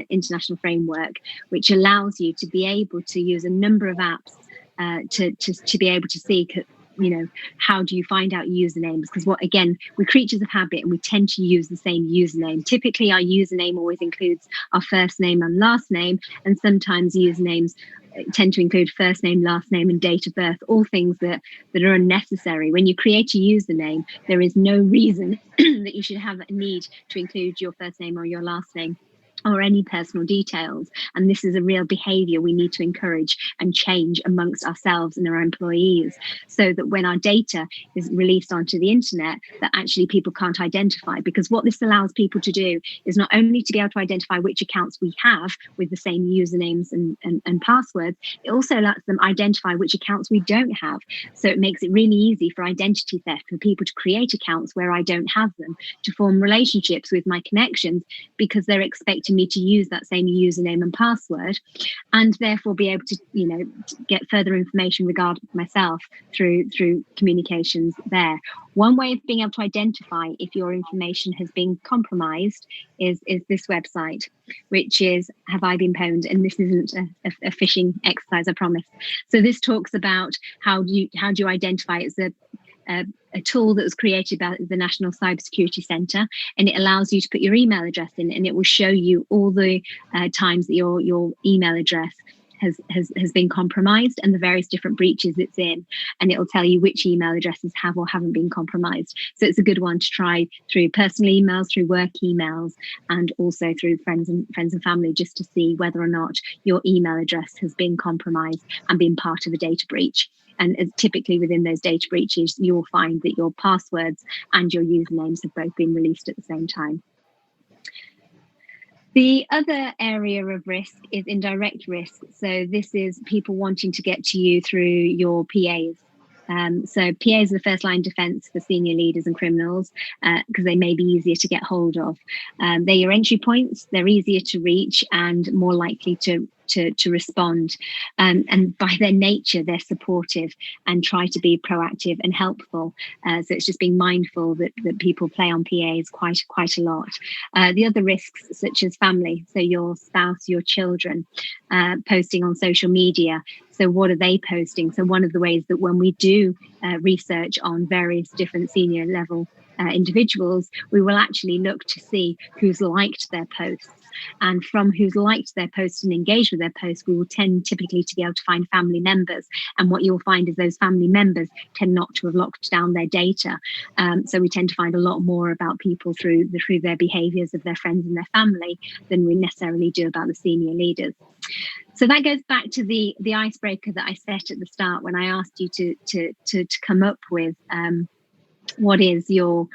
international framework which allows you to be able to use a number of apps to be able to see, how do you find out usernames? Because we're creatures of habit and we tend to use the same username. Typically, our username always includes our first name and last name, and sometimes usernames tend to include first name, last name, and date of birth, all things that are unnecessary. When you create a username, there is no reason that you should have a need to include your first name or your last name or any personal details. And this is a real behavior we need to encourage and change amongst ourselves and our employees, so that when our data is released onto the internet, that actually people can't identify. Because what this allows people to do is not only to be able to identify which accounts we have with the same usernames and passwords, it also lets them identify which accounts we don't have. So it makes it really easy for identity theft, for people to create accounts where I don't have them, to form relationships with my connections, because they're expected expecting me to use that same username and password, and therefore be able to, get further information regarding myself through communications there. One way of being able to identify if your information has been compromised is this website, which is Have I Been Pwned? And this isn't a phishing exercise, I promise. So this talks about how do you identify. It's a tool that was created by the National Cybersecurity Centre, and it allows you to put your email address in, and it will show you all the times that your email address has been compromised and the various different breaches it's in, and it will tell you which email addresses have or haven't been compromised. So it's a good one to try through personal emails, through work emails, and also through friends and family, just to see whether or not your email address has been compromised and been part of a data breach. And typically within those data breaches, you'll find that your passwords and your usernames have both been released at the same time. The other area of risk is indirect risk. So this is people wanting to get to you through your PAs. So PAs are the first line defence for senior leaders and criminals because they may be easier to get hold of. They're your entry points. They're easier to reach and more likely to respond. And by their nature, they're supportive and try to be proactive and helpful. So it's just being mindful that people play on PAs quite a lot. The other risks, such as family, so your spouse, your children, posting on social media. So what are they posting? So one of the ways that when we do research on various different senior level individuals, we will actually look to see who's liked their posts. And from who's liked their posts and engaged with their posts, we will tend typically to be able to find family members. And what you'll find is those family members tend not to have locked down their data. So we tend to find a lot more about people through their behaviours of their friends and their family than we necessarily do about the senior leaders. So that goes back to the icebreaker that I set at the start when I asked you to come up with what is your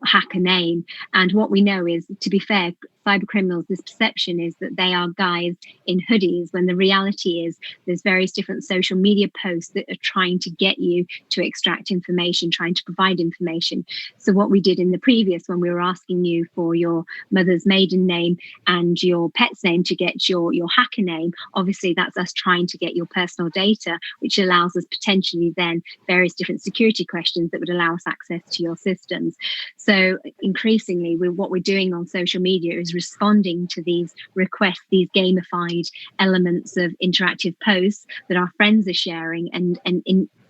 hacker name. And what we know is, to be fair, cyber criminals, this perception is that they are guys in hoodies, when the reality is there's various different social media posts that are trying to get you to extract information, trying to provide information. So what we did in the previous, when we were asking you for your mother's maiden name and your pet's name to get your hacker name, obviously that's us trying to get your personal data, which allows us potentially then various different security questions that would allow us access to your systems. So increasingly, what we're doing on social media is responding to these requests, these gamified elements of interactive posts that our friends are sharing, and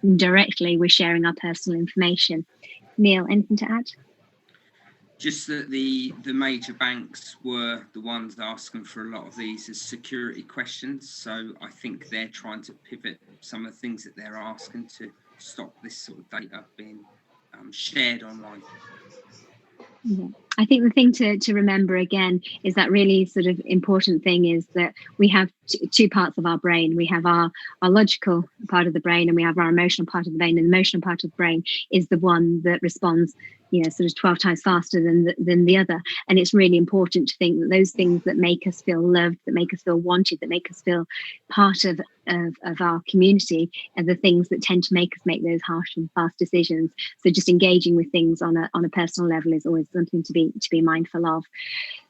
indirectly we're sharing our personal information. Neil, anything to add? Just that the major banks were the ones asking for a lot of these as security questions. So I think they're trying to pivot some of the things that they're asking to stop this sort of data being shared online. Yeah. I think the thing to remember again is that really sort of important thing is that we have two parts of our brain. We have our logical part of the brain, and we have our emotional part of the brain. And the emotional part of the brain is the one that responds, sort of 12 times faster than the other. And it's really important to think that those things that make us feel loved, that make us feel wanted, that make us feel part of our community are the things that tend to make us make those harsh and fast decisions. So just engaging with things on a personal level is always something to be mindful of.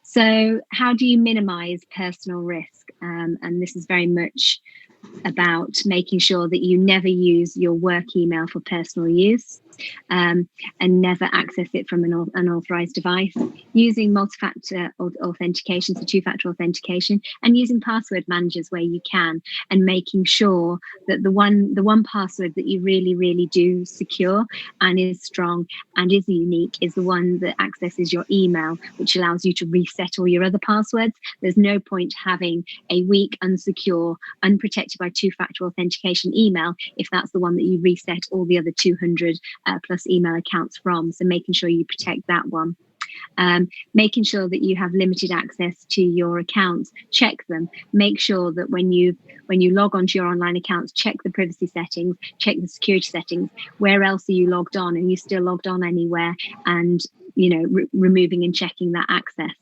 So how do you minimize personal risk? And this is very much about making sure that you never use your work email for personal use, and never access it from an unauthorized device, using multi-factor authentication, so two-factor authentication, and using password managers where you can, and making sure that the one password that you really do secure and is strong and is unique is the one that accesses your email, which allows you to reset all your other passwords. There's no point having a weak, unsecure, unprotected by two-factor authentication email if that's the one that you reset all the other 200 plus email accounts from. So making sure you protect that one. Making sure that you have limited access to your accounts, check them. Make sure that when you log onto your online accounts, check the privacy settings, check the security settings. Where else are you logged on? Are you still logged on anywhere? And removing and checking that access.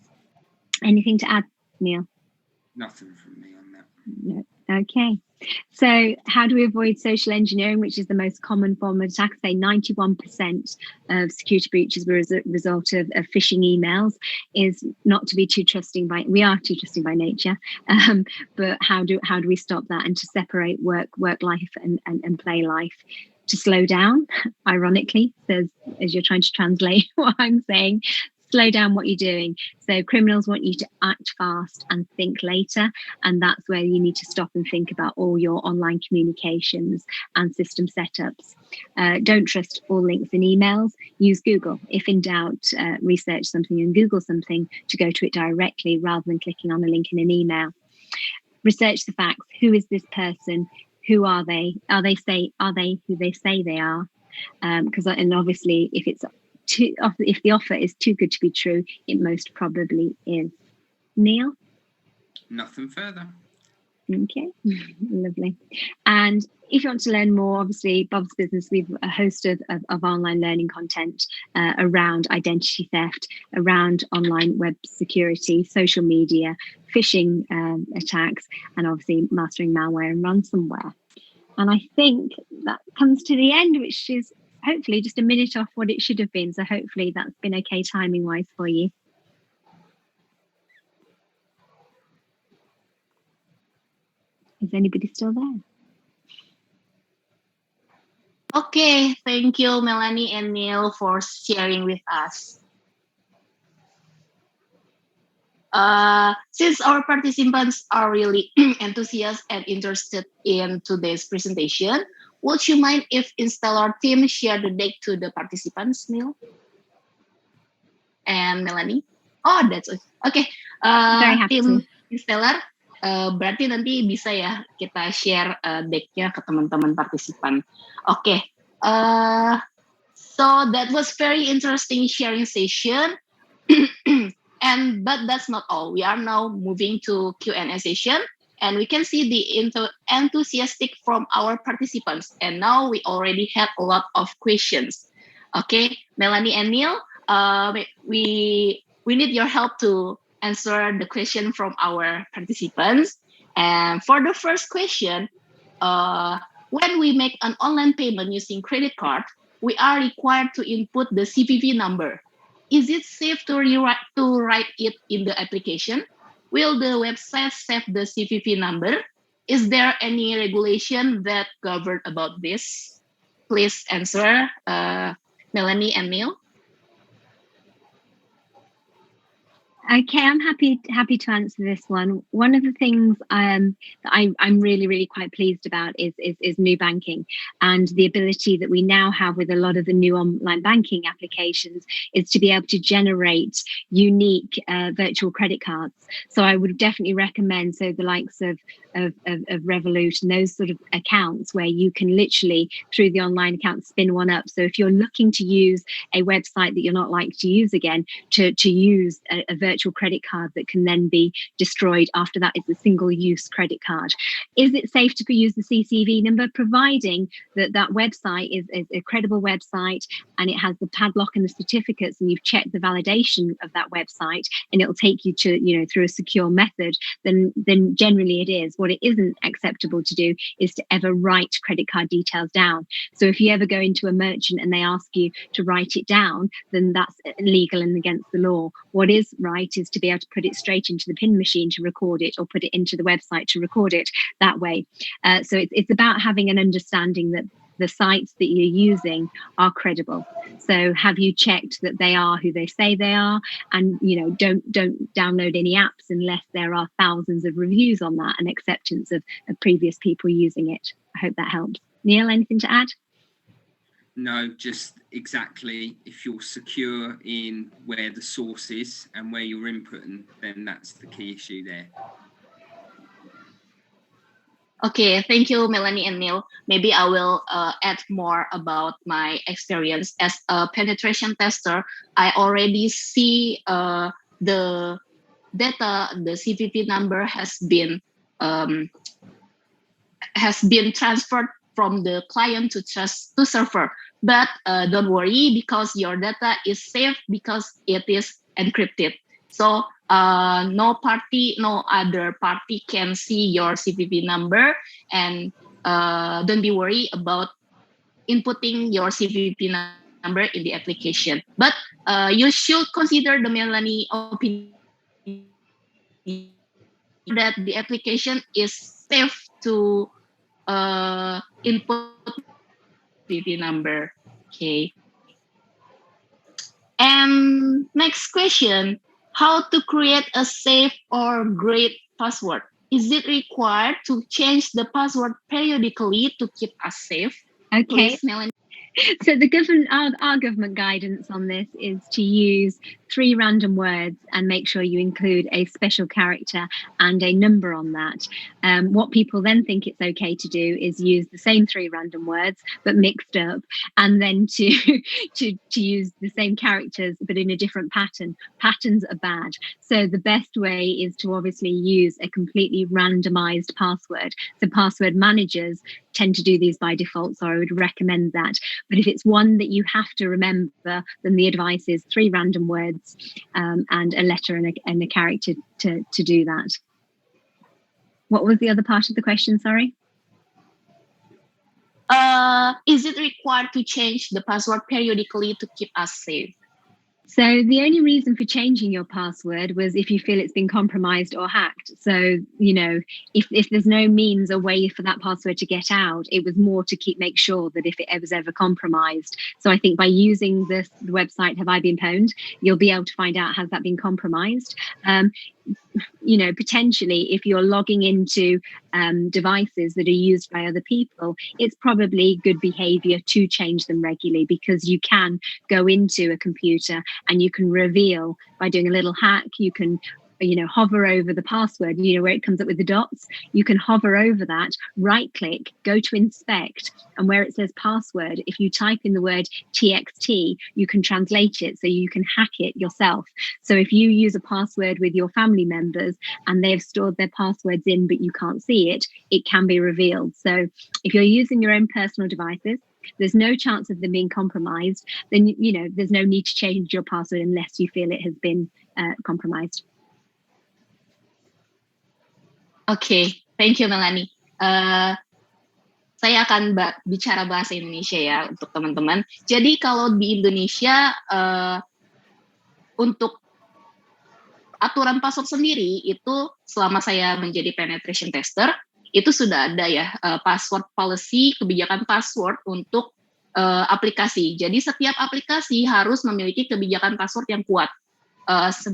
Anything to add, Neil? Nothing from me on that. No. Okay. So how do we avoid social engineering, which is the most common form of attack? Say 91% of security breaches were as a result of phishing emails. Is not to be too trusting by, we are too trusting by nature, but how do we stop that, and to separate work life and play life? To slow down, ironically, says, as you're trying to translate what I'm saying, slow down what you're doing. So criminals want you to act fast and think later, and that's where you need to stop and think about all your online communications and system setups. Don't trust all links in emails. Use Google. If in doubt, research something and Google something to go to it directly rather than clicking on a link in an email. Research the facts. Who is this person? Who are they? Are they who they say they are? Because and obviously, if the offer is too good to be true, it most probably is. Neil? Nothing further. Okay, lovely. And if you want to learn more, obviously, Bob's Business, we've a host of online learning content around identity theft, around online web security, social media, phishing attacks, and obviously mastering malware and ransomware. And I think that comes to the end, which is hopefully just a minute off what it should have been. So hopefully that's been okay timing wise for you. Is anybody still there? Okay, thank you, Melanie and Neil, for sharing with us. Since our participants are really enthusiastic and interested in today's presentation, would you mind if Installer team share the deck to the participants, Neil and Melanie? Oh, that's okay. Very happy Tim to. Installer, berarti nanti bisa ya kita share decknya ke teman-teman partisipan. Okay. So that was very interesting sharing session. But that's not all. We are now moving to Q&A session, and we can see the enthusiastic from our participants. And now we already have a lot of questions. Okay, Melanie and Neil, we need your help to answer the question from our participants. And for the first question, when we make an online payment using credit card, we are required to input the CVV number. Is it safe to write it in the application? Will the website save the CVV number? Is there any regulation that govern about this? Please answer, Melanie and Neil. Okay, I'm happy to answer this one. One of the things that I'm really quite pleased about is new banking, and the ability that we now have with a lot of the new online banking applications is to be able to generate unique virtual credit cards. So I would definitely recommend the likes of Revolut and those sort of accounts where you can literally through the online account spin one up. So if you're looking to use a website that you're not likely to use again, to use a virtual credit card that can then be destroyed after that is a single-use credit card. Is it safe to use the CCV number, providing that website is a credible website and it has the padlock and the certificates, and you've checked the validation of that website, and it'll take you to through a secure method? Then generally it is. What it isn't acceptable to do is to ever write credit card details down. So if you ever go into a merchant and they ask you to write it down, then that's illegal and against the law. What is right is to be able to put it straight into the PIN machine to record it, or put it into the website to record it that way. So it's about having an understanding that the sites that you're using are credible. So have you checked that they are who they say they are? And don't download any apps unless there are thousands of reviews on that and acceptance of previous people using it. I hope that helps. Neil, anything to add? No, just exactly. If you're secure in where the source is and where you're inputting, then that's the key issue there. Okay, thank you, Melanie and Neil. Maybe I will add more about my experience as a penetration tester. I already see the data, the CVV number has been transferred from the client to server. But don't worry, because your data is safe because it is encrypted. So no other party can see your CVV number, and don't be worried about inputting your CVV number in the application. But you should consider the Melanie opinion that the application is safe to input CVV number. Okay. And next question, how to create a safe or great password? Is it required to change the password periodically to keep us safe? Okay. Please, Melanie. So the our government guidance on this is to use 3 random words and make sure you include a special character and a number on that. What people then think it's okay to do is use the same 3 random words but mixed up, and then to use the same characters but in a different pattern. Patterns are bad. So the best way is to obviously use a completely randomized password. So password managers tend to do these by default, so I would recommend that. But if it's one that you have to remember, then the advice is 3 random words and a letter and a character to do that. What was the other part of the question, sorry? Is it required to change the password periodically to keep us safe? So the only reason for changing your password was if you feel it's been compromised or hacked. So, you know, if there's no means or way for that password to get out, it was more to make sure that if it was ever compromised. So I think by using the website, Have I Been Pwned, you'll be able to find out, has that been compromised? You know, potentially if you're logging into devices that are used by other people, it's probably good behavior to change them regularly, because you can go into a computer and you can reveal by doing a little hack. You can, you know, hover over the password, you know, where it comes up with the dots. You can hover over that, right click, go to inspect, and where it says password, if you type in the word TXT, you can translate it, so you can hack it yourself. So if you use a password with your family members and they've stored their passwords in but you can't see it, it can be revealed. So if you're using your own personal devices, there's no chance of them being compromised, then, you know, there's no need to change your password unless you feel it has been compromised. Okay, thank you, Melanie. Saya akan bicara bahasa Indonesia ya untuk teman-teman. Jadi kalau di Indonesia untuk aturan password sendiri itu, selama saya menjadi penetration tester, itu sudah ada ya password policy, kebijakan password untuk aplikasi. Jadi setiap aplikasi harus memiliki kebijakan password yang kuat.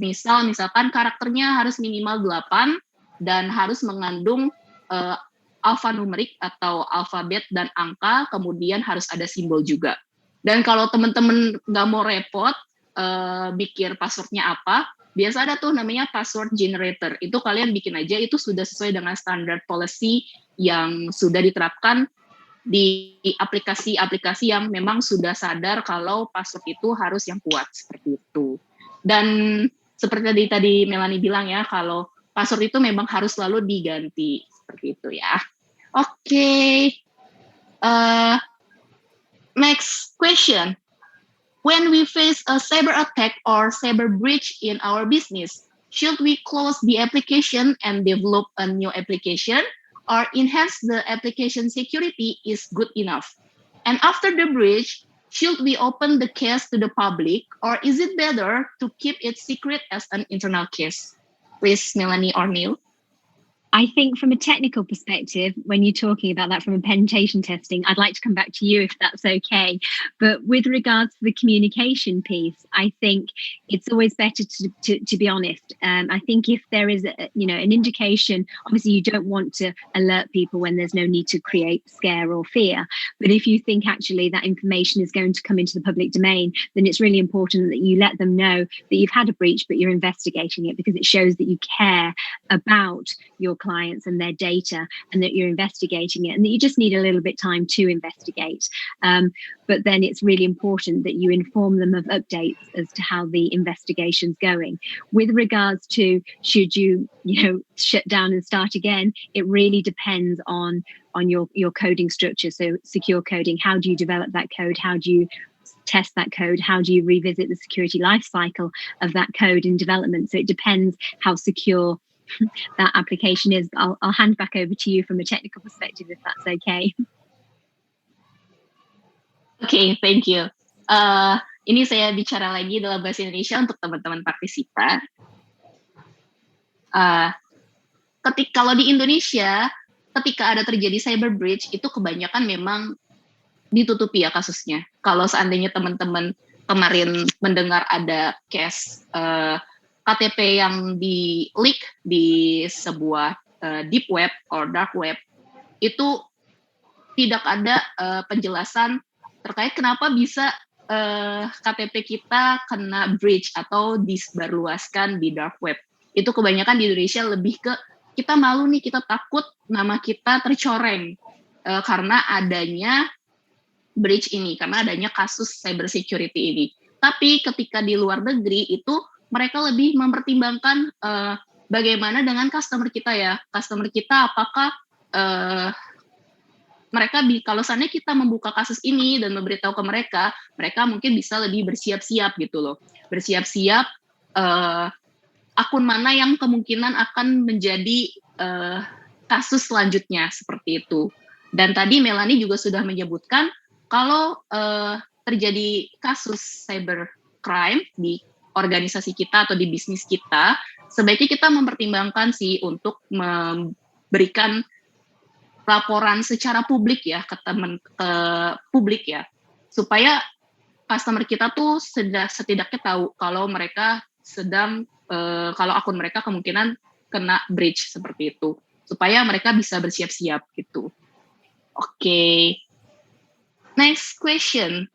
Misalkan karakternya harus minimal 8 dan harus mengandung alfanumerik atau alfabet dan angka, kemudian harus ada simbol juga. Dan kalau teman-teman nggak mau repot bikin passwordnya apa, biasa ada tuh namanya password generator. Itu kalian bikin aja, itu sudah sesuai dengan standar policy yang sudah diterapkan di aplikasi-aplikasi yang memang sudah sadar kalau password itu harus yang kuat, seperti itu. Dan seperti tadi Melanie bilang ya, kalau password itu memang harus selalu diganti, seperti itu ya. Oke. Next question. When we face a cyber attack or cyber breach in our business, should we close the application and develop a new application, or enhance the application security is good enough? And after the breach, should we open the case to the public, or is it better to keep it secret as an internal case? Please, Melanie or Neil. I think from a technical perspective, when you're talking about that from a penetration testing, I'd like to come back to you if that's okay. But with regards to the communication piece, I think it's always better to be honest. I think if there is an indication, obviously you don't want to alert people when there's no need to create scare or fear. But if you think actually that information is going to come into the public domain, then it's really important that you let them know that you've had a breach, but you're investigating it, because it shows that you care about your clients and their data, and that you're investigating it, and that you just need a little bit time to investigate. But then it's really important that you inform them of updates as to how the investigation's going. With regards to should you shut down and start again, it really depends on your coding structure. So secure coding, how do you develop that code? How do you test that code? How do you revisit the security lifecycle of that code in development? So it depends how secure that application is. I'll hand back over to you from a technical perspective, if that's okay. Okay, thank you. Ini saya bicara lagi dalam bahasa Indonesia untuk teman-teman partisipan. Kalau di Indonesia, ketika ada terjadi cyber breach, itu kebanyakan memang ditutupi ya kasusnya. Kalau seandainya teman-teman kemarin mendengar ada case KTP yang di leak di sebuah deep web or dark web, itu tidak ada penjelasan terkait kenapa bisa KTP kita kena breach atau disebarluaskan di dark web. Itu kebanyakan di Indonesia lebih ke kita malu nih, kita takut nama kita tercoreng karena adanya breach ini, karena adanya kasus cyber security ini. Tapi ketika di luar negeri itu mereka lebih mempertimbangkan bagaimana dengan customer kita ya. Customer kita apakah mereka kalau seandainya kita membuka kasus ini dan memberitahu ke mereka, mereka mungkin bisa lebih bersiap-siap gitu loh. Bersiap-siap akun mana yang kemungkinan akan menjadi kasus selanjutnya seperti itu. Dan tadi Melanie juga sudah menyebutkan kalau terjadi kasus cyber crime di organisasi kita atau di bisnis kita, sebaiknya kita mempertimbangkan sih untuk memberikan laporan secara publik ya ke publik ya, supaya customer kita tuh setidaknya tahu kalau mereka sedang kalau akun mereka kemungkinan kena breach seperti itu, supaya mereka bisa bersiap-siap gitu. Oke. Next question.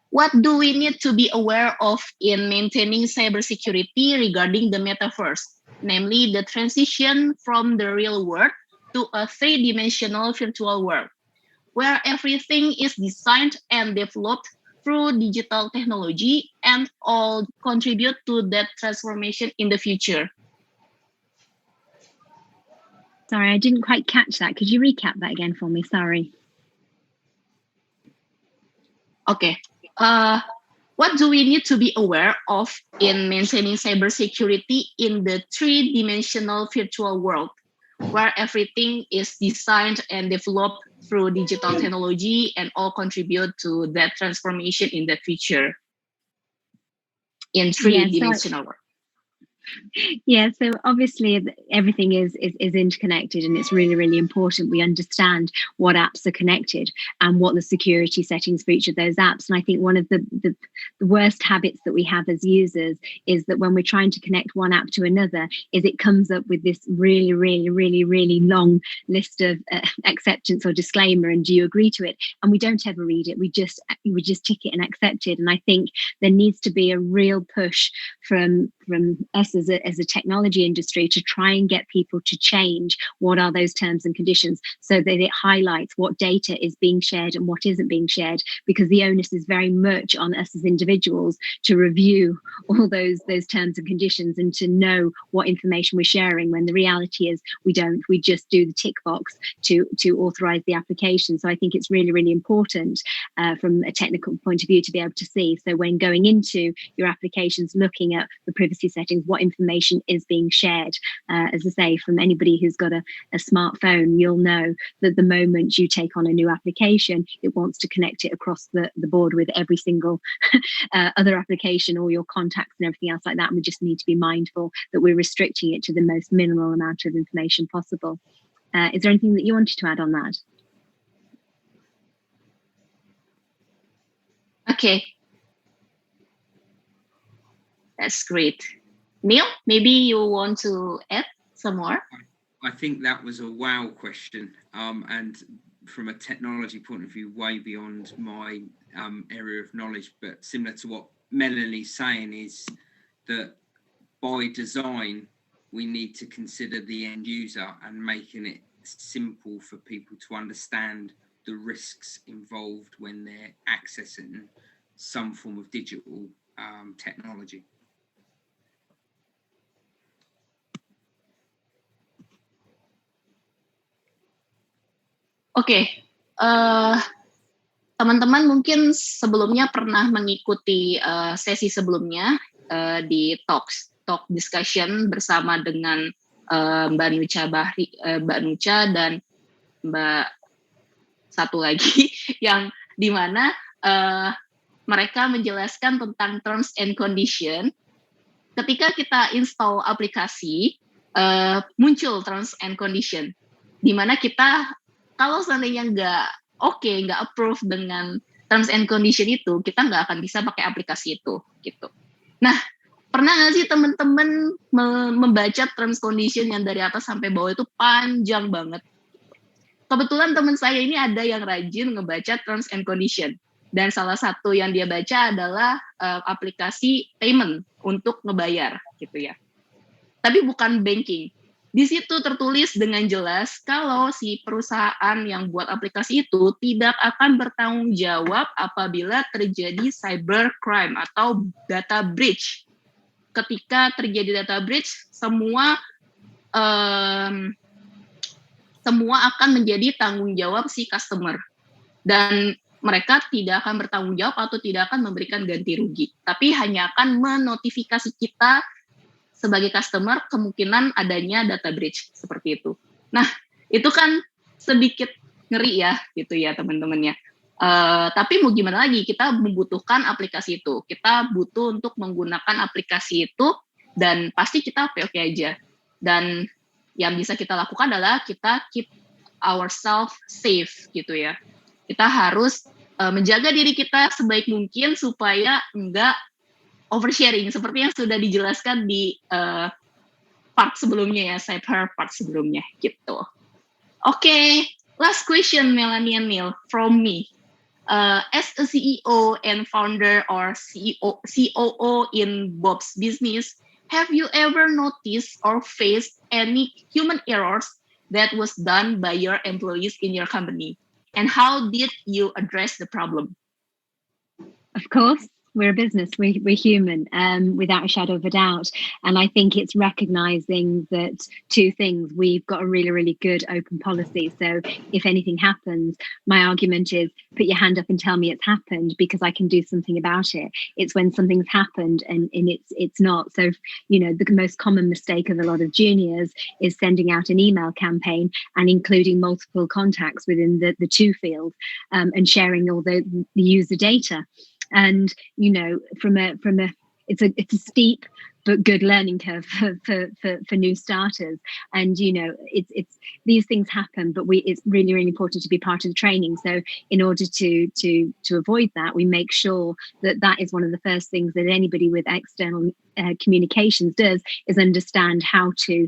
What do we need to be aware of in maintaining cybersecurity regarding the metaverse? Namely, the transition from the real world to a three-dimensional virtual world, where everything is designed and developed through digital technology and all contribute to that transformation in the future. Sorry, I didn't quite catch that. Could you recap that again for me? Sorry. Okay. What do we need to be aware of in maintaining cybersecurity in the three-dimensional virtual world, where everything is designed and developed through digital technology and all contribute to that transformation in the future in three-dimensional world? Yeah, so obviously everything is interconnected, and it's really, really important we understand what apps are connected and what the security settings for each of those apps. And I think one of the worst habits that we have as users is that when we're trying to connect one app to another, is it comes up with this really, really, really, really long list of acceptance or disclaimer, and do you agree to it? And we don't ever read it. We just tick it and accept it. And I think there needs to be a real push from us as a technology industry to try and get people to change what are those terms and conditions, so that it highlights what data is being shared and what isn't being shared, because the onus is very much on us as individuals to review all those terms and conditions and to know what information we're sharing, when the reality is we don't. We just do the tick box to authorize the application. So I think it's really, really important from a technical point of view to be able to see. So when going into your applications, looking at the privacy settings, what information is being shared. As I say, from anybody who's got a smartphone, you'll know that the moment you take on a new application, it wants to connect it across the board with every single other application, all your contacts and everything else like that. And we just need to be mindful that we're restricting it to the most minimal amount of information possible. Is there anything that you wanted to add on that? Okay. That's great. Neil, maybe you want to add some more? I think that was a wow question. And from a technology point of view, way beyond my area of knowledge, but similar to what Melanie's saying is that by design, we need to consider the end user and making it simple for people to understand the risks involved when they're accessing some form of digital technology. Okay, teman-teman mungkin sebelumnya pernah mengikuti sesi sebelumnya di talk discussion bersama dengan Mbak Nucha dan Mbak satu lagi yang dimana mereka menjelaskan tentang terms and condition. Ketika kita install aplikasi, muncul terms and condition, dimana kita kalau seandainya nggak approve dengan terms and condition itu, kita nggak akan bisa pakai aplikasi itu, gitu. Nah, pernah nggak sih teman-teman membaca terms condition yang dari atas sampai bawah itu panjang banget? Kebetulan teman saya ini ada yang rajin ngebaca terms and condition, dan salah satu yang dia baca adalah aplikasi payment untuk ngebayar, gitu ya. Tapi bukan banking. Di situ tertulis dengan jelas kalau si perusahaan yang buat aplikasi itu tidak akan bertanggung jawab apabila terjadi cybercrime atau data breach. Ketika terjadi data breach, semua akan menjadi tanggung jawab si customer. Dan mereka tidak akan bertanggung jawab atau tidak akan memberikan ganti rugi. Tapi hanya akan menotifikasi kita sebagai customer kemungkinan adanya data breach seperti itu. Nah, itu kan sedikit ngeri ya, gitu ya teman-temannya. Tapi mau gimana lagi, kita membutuhkan aplikasi itu. Kita butuh untuk menggunakan aplikasi itu dan pasti kita oke-oke aja. Dan yang bisa kita lakukan adalah kita keep ourselves safe, gitu ya. Kita harus menjaga diri kita sebaik mungkin supaya enggak oversharing seperti yang sudah dijelaskan di part sebelumnya ya, CybHER part sebelumnya gitu. Okay, last question Melanie and Neil from me. As a CEO and founder or COO in Bob's business, have you ever noticed or faced any human errors that was done by your employees in your company? And how did you address the problem? Of course. We're a business, we're human, without a shadow of a doubt. And I think it's recognizing that two things: we've got a really, really good open policy. So if anything happens, my argument is put your hand up and tell me it's happened because I can do something about it. It's when something's happened and it's not. So, you know, the most common mistake of a lot of juniors is sending out an email campaign and including multiple contacts within the to field and sharing all the user data. And you know, it's a steep but good learning curve for new starters. And you know, it's these things happen, but it's really, really important to be part of the training. So in order to avoid that, we make sure that is one of the first things that anybody with external communications does, is understand how to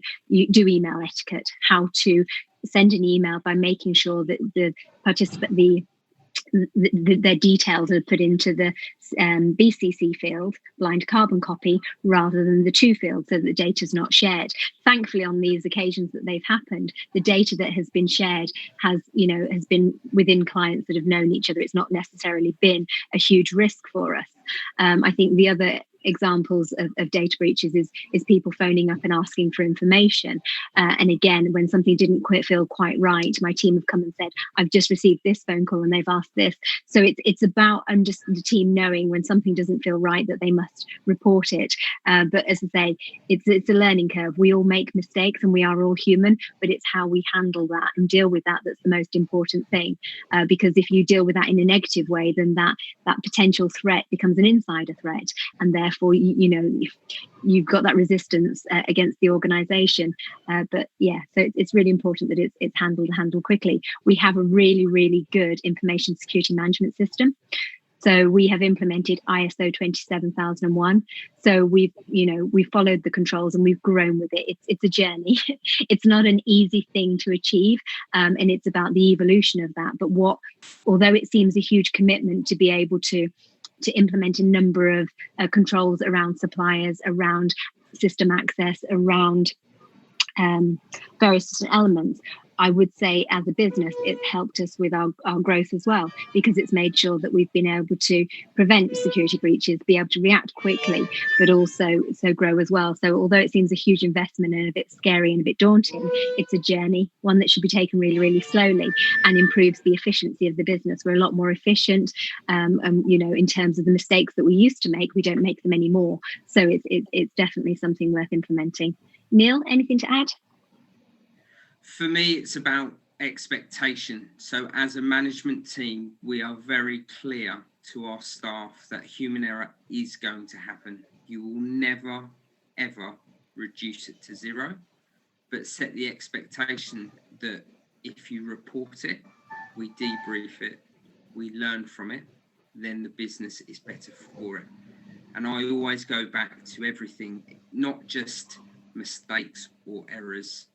do email etiquette, how to send an email by making sure that the participant, their details are put into the BCC field, blind carbon copy, rather than the to field, so that the data is not shared. Thankfully, on these occasions that they've happened, the data that has been shared has been within clients that have known each other. It's not necessarily been a huge risk for us. I think the other examples of data breaches is people phoning up and asking for information. And again, when something didn't feel quite right, my team have come and said, I've just received this phone call and they've asked this. So it's about the team knowing when something doesn't feel right that they must report it. But as I say, it's a learning curve. We all make mistakes and we are all human, but it's how we handle that and deal with that that's the most important thing. Because if you deal with that in a negative way, then that potential threat becomes an insider threat, and therefore you've got that resistance against the organization. But yeah, so it's really important that it's handled quickly. We have a really, really good information security management system. So we have implemented ISO 27001. So we've followed the controls and we've grown with it. It's a journey. It's not an easy thing to achieve, and it's about the evolution of that. But although it seems a huge commitment to be able to implement a number of controls around suppliers, around system access, around various different elements, I would say as a business, it's helped us with our growth as well, because it's made sure that we've been able to prevent security breaches, be able to react quickly, but also grow as well. So although it seems a huge investment and a bit scary and a bit daunting, it's a journey, one that should be taken really, really slowly, and improves the efficiency of the business. We're a lot more efficient, in terms of the mistakes that we used to make, we don't make them anymore. So it's definitely something worth implementing. Neil, anything to add? For me, it's about expectation. So as a management team, we are very clear to our staff that human error is going to happen. You will never, ever reduce it to zero, but set the expectation that if you report it, we debrief it, we learn from it, then the business is better for it. And I always go back to everything, not just mistakes or errors.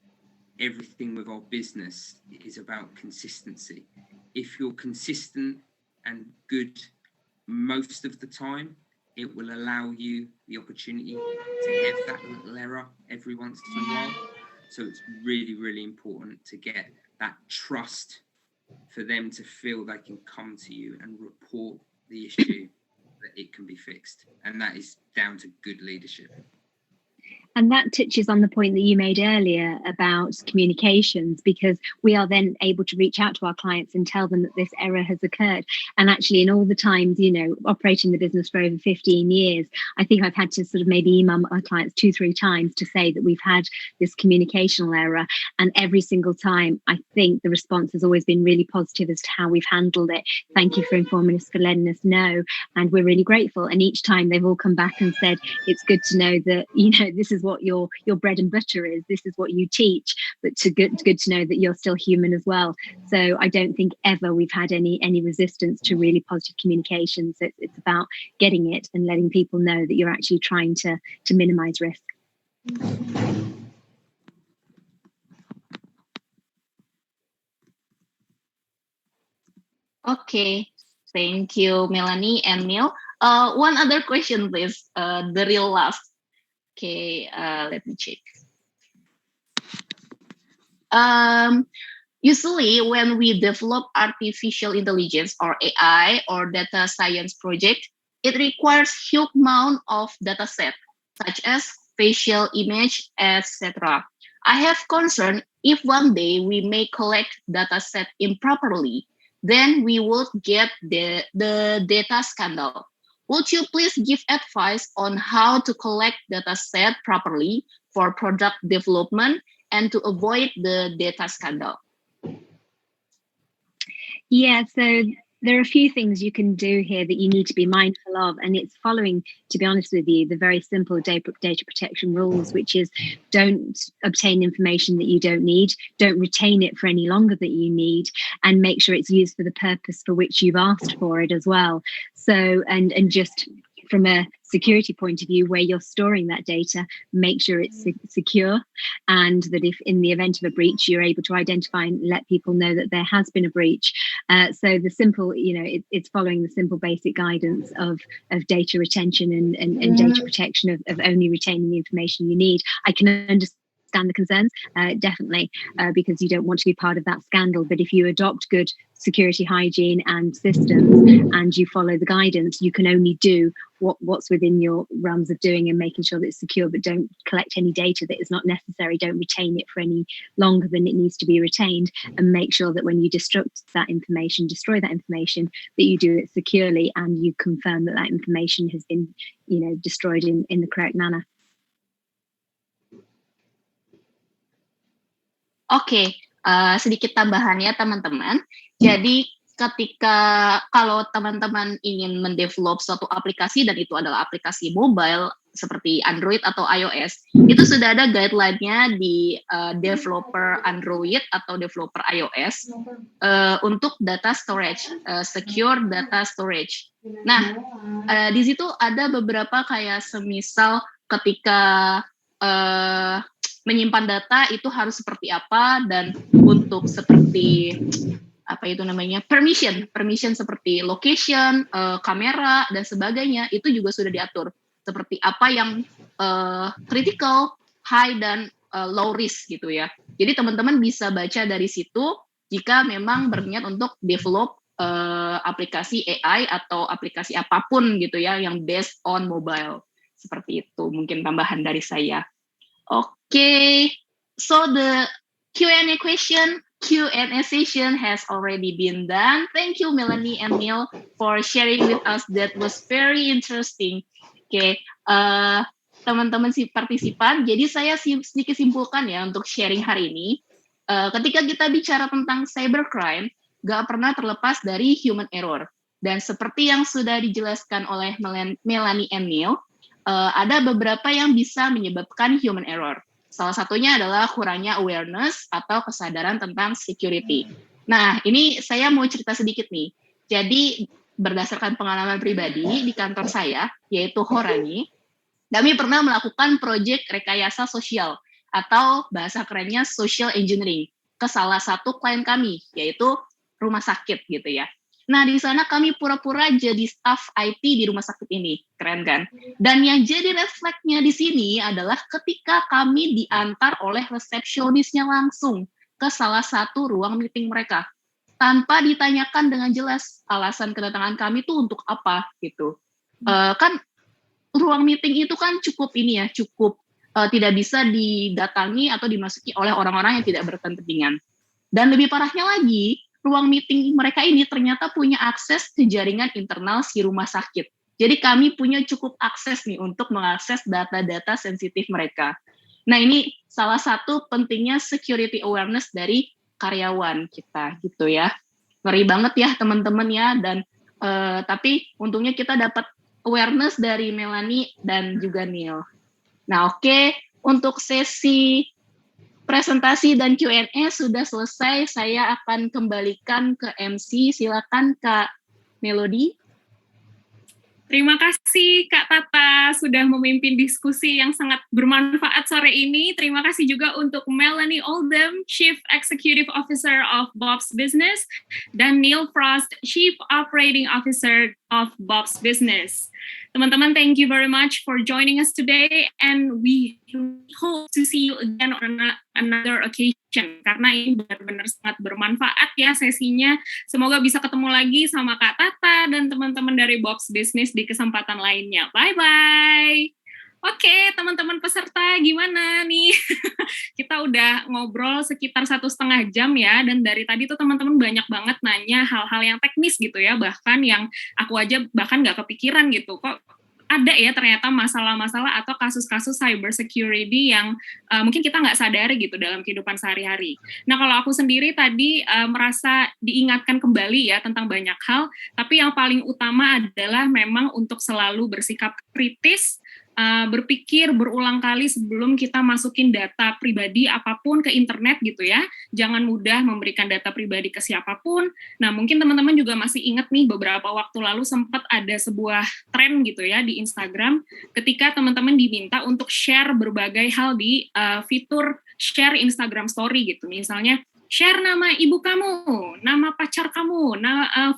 Everything with our business is about consistency. If you're consistent and good most of the time, it will allow you the opportunity to have that little error every once in a while. So it's really, really important to get that trust for them to feel they can come to you and report the issue, that it can be fixed. And that is down to good leadership. And that touches on the point that you made earlier about communications, because we are then able to reach out to our clients and tell them that this error has occurred. And actually, in all the times, operating the business for over 15 years, I think I've had to sort of maybe email my clients 2-3 times to say that we've had this communicational error. And every single time, I think the response has always been really positive as to how we've handled it. Thank you for informing us, for letting us know. And we're really grateful. And each time they've all come back and said, it's good to know that, this is what your bread and butter is, this is what you teach, but good to know that you're still human as well. So I don't think ever we've had any resistance to really positive communication. So it's about getting it and letting people know that you're actually trying to minimize risk. Okay, thank you, Melanie and Neil. One other question, please. The real last. Okay, let me check. Usually, when we develop artificial intelligence or AI or data science project, it requires huge amount of data set, such as facial image, etc. I have concern if one day we may collect data set improperly, then we will get the data scandal. Would you please give advice on how to collect data set properly for product development and to avoid the data scandal? Yeah, so there are a few things you can do here that you need to be mindful of, and it's following, to be honest with you, the very simple data protection rules, which is don't obtain information that you don't need, don't retain it for any longer that you need, and make sure it's used for the purpose for which you've asked for it as well. So, and just from a security point of view, where you're storing that data, make sure it's secure, and that if in the event of a breach, you're able to identify and let people know that there has been a breach. So the simple, it's following the simple basic guidance of data retention and data protection of only retaining the information you need. I can understand the concerns, definitely, because you don't want to be part of that scandal. But if you adopt good security hygiene and systems and you follow the guidance, you can only do what's within your realms of doing and making sure that it's secure, but don't collect any data that is not necessary. Don't retain it for any longer than it needs to be retained, and make sure that when you destroy that information, that you do it securely and you confirm that that information has been, destroyed in the correct manner. Oke, sedikit tambahan ya teman-teman. Jadi kalau teman-teman ingin mendevelop suatu aplikasi dan itu adalah aplikasi mobile seperti Android atau iOS, itu sudah ada guideline-nya di developer Android atau developer iOS untuk data storage, secure data storage. Nah, di situ ada beberapa kayak semisal ketika menyimpan data itu harus seperti apa, dan untuk seperti permission seperti location, kamera dan sebagainya itu juga sudah diatur seperti apa yang critical, high dan low risk gitu ya. Jadi teman-teman bisa baca dari situ jika memang berniat untuk develop aplikasi AI atau aplikasi apapun gitu ya yang based on mobile. Seperti itu mungkin tambahan dari saya. Okay, so the Q&A session has already been done. Thank you Melanie and Neil for sharing with us. That was very interesting. Okay, teman-teman si partisipan, jadi saya sedikit simpulkan ya untuk sharing hari ini. Ketika kita bicara tentang cybercrime, gak pernah terlepas dari human error. Dan seperti yang sudah dijelaskan oleh Melanie and Neil, ada beberapa yang bisa menyebabkan human error. Salah satunya adalah kurangnya awareness atau kesadaran tentang security. Nah, ini saya mau cerita sedikit nih. Jadi, berdasarkan pengalaman pribadi di kantor saya, yaitu Horangi, kami pernah melakukan proyek rekayasa sosial atau bahasa kerennya social engineering ke salah satu klien kami, yaitu rumah sakit gitu ya. Nah, di sana kami pura-pura jadi staff IT di rumah sakit ini. Keren kan? Dan yang jadi red flag-nya di sini adalah ketika kami diantar oleh resepsionisnya langsung ke salah satu ruang meeting mereka. Tanpa ditanyakan dengan jelas alasan kedatangan kami itu untuk apa gitu. Kan ruang meeting itu kan cukup tidak bisa didatangi atau dimasuki oleh orang-orang yang tidak berkepentingan. Dan lebih parahnya lagi, ruang meeting mereka ini ternyata punya akses ke jaringan internal si rumah sakit. Jadi kami punya cukup akses nih untuk mengakses data-data sensitif mereka. Nah, ini salah satu pentingnya security awareness dari karyawan kita gitu ya. Ngeri banget ya teman-teman ya, dan tapi untungnya kita dapat awareness dari Melanie dan juga Neil. Nah, oke, untuk sesi presentasi dan Q&A sudah selesai. Saya akan kembalikan ke MC. Silakan Kak Melody. Terima kasih Kak Tata sudah memimpin diskusi yang sangat bermanfaat sore ini. Terima kasih juga untuk Melanie Oldham, Chief Executive Officer of Bob's Business, dan Neil Frost, Chief Operating Officer of Bob's Business. Teman-teman, thank you very much for joining us today, and we hope to see you again on another occasion, karena ini benar-benar sangat bermanfaat ya sesinya. Semoga bisa ketemu lagi sama Kak Tata dan teman-teman dari Bob's Business di kesempatan lainnya. Bye-bye! Oke, teman-teman peserta, gimana nih? Kita udah ngobrol sekitar 1,5 jam ya, dan dari tadi tuh teman-teman banyak banget nanya hal-hal yang teknis gitu ya, bahkan yang aku aja bahkan nggak kepikiran gitu, kok ada ya ternyata masalah-masalah atau kasus-kasus cyber security yang mungkin kita nggak sadari gitu dalam kehidupan sehari-hari. Nah, kalau aku sendiri tadi merasa diingatkan kembali ya tentang banyak hal, tapi yang paling utama adalah memang untuk selalu bersikap kritis, berpikir berulang kali sebelum kita masukin data pribadi apapun ke internet gitu ya. Jangan mudah memberikan data pribadi ke siapapun. Nah, mungkin teman-teman juga masih ingat nih beberapa waktu lalu sempat ada sebuah tren gitu ya di Instagram ketika teman-teman diminta untuk share berbagai hal di fitur share Instagram story gitu. Misalnya share nama ibu kamu, nama pacar kamu,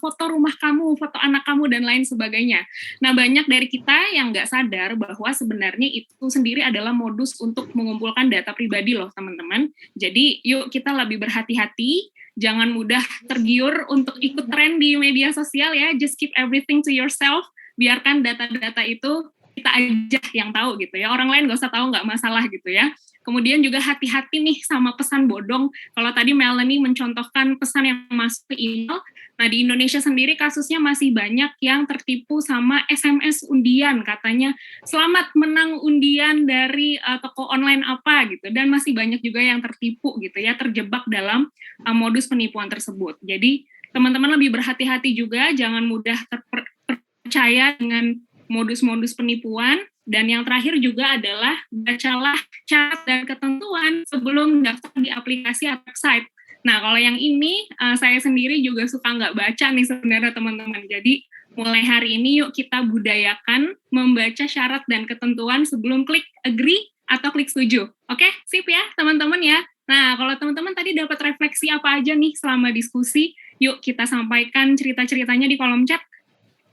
foto rumah kamu, foto anak kamu, dan lain sebagainya. Nah, banyak dari kita yang nggak sadar bahwa sebenarnya itu sendiri adalah modus untuk mengumpulkan data pribadi loh, teman-teman. Jadi, yuk kita lebih berhati-hati, jangan mudah tergiur untuk ikut tren di media sosial ya, just keep everything to yourself, biarkan data-data itu kita aja yang tahu gitu ya, orang lain nggak usah tahu, nggak masalah gitu ya. Kemudian juga hati-hati nih sama pesan bodong. Kalau tadi Melanie mencontohkan pesan yang masuk ke email, nah di Indonesia sendiri kasusnya masih banyak yang tertipu sama SMS undian, katanya selamat menang undian dari toko online apa gitu, dan masih banyak juga yang tertipu gitu ya, terjebak dalam modus penipuan tersebut. Jadi teman-teman lebih berhati-hati juga, jangan mudah terpercaya dengan modus-modus penipuan. Dan yang terakhir juga adalah bacalah syarat dan ketentuan sebelum daftar di aplikasi atau website. Nah, kalau yang ini saya sendiri juga suka nggak baca nih sebenarnya teman-teman. Jadi mulai hari ini yuk kita budayakan membaca syarat dan ketentuan sebelum klik agree atau klik setuju. Oke, sip ya teman-teman ya. Nah, kalau teman-teman tadi dapat refleksi apa aja nih selama diskusi, yuk kita sampaikan cerita-ceritanya di kolom chat.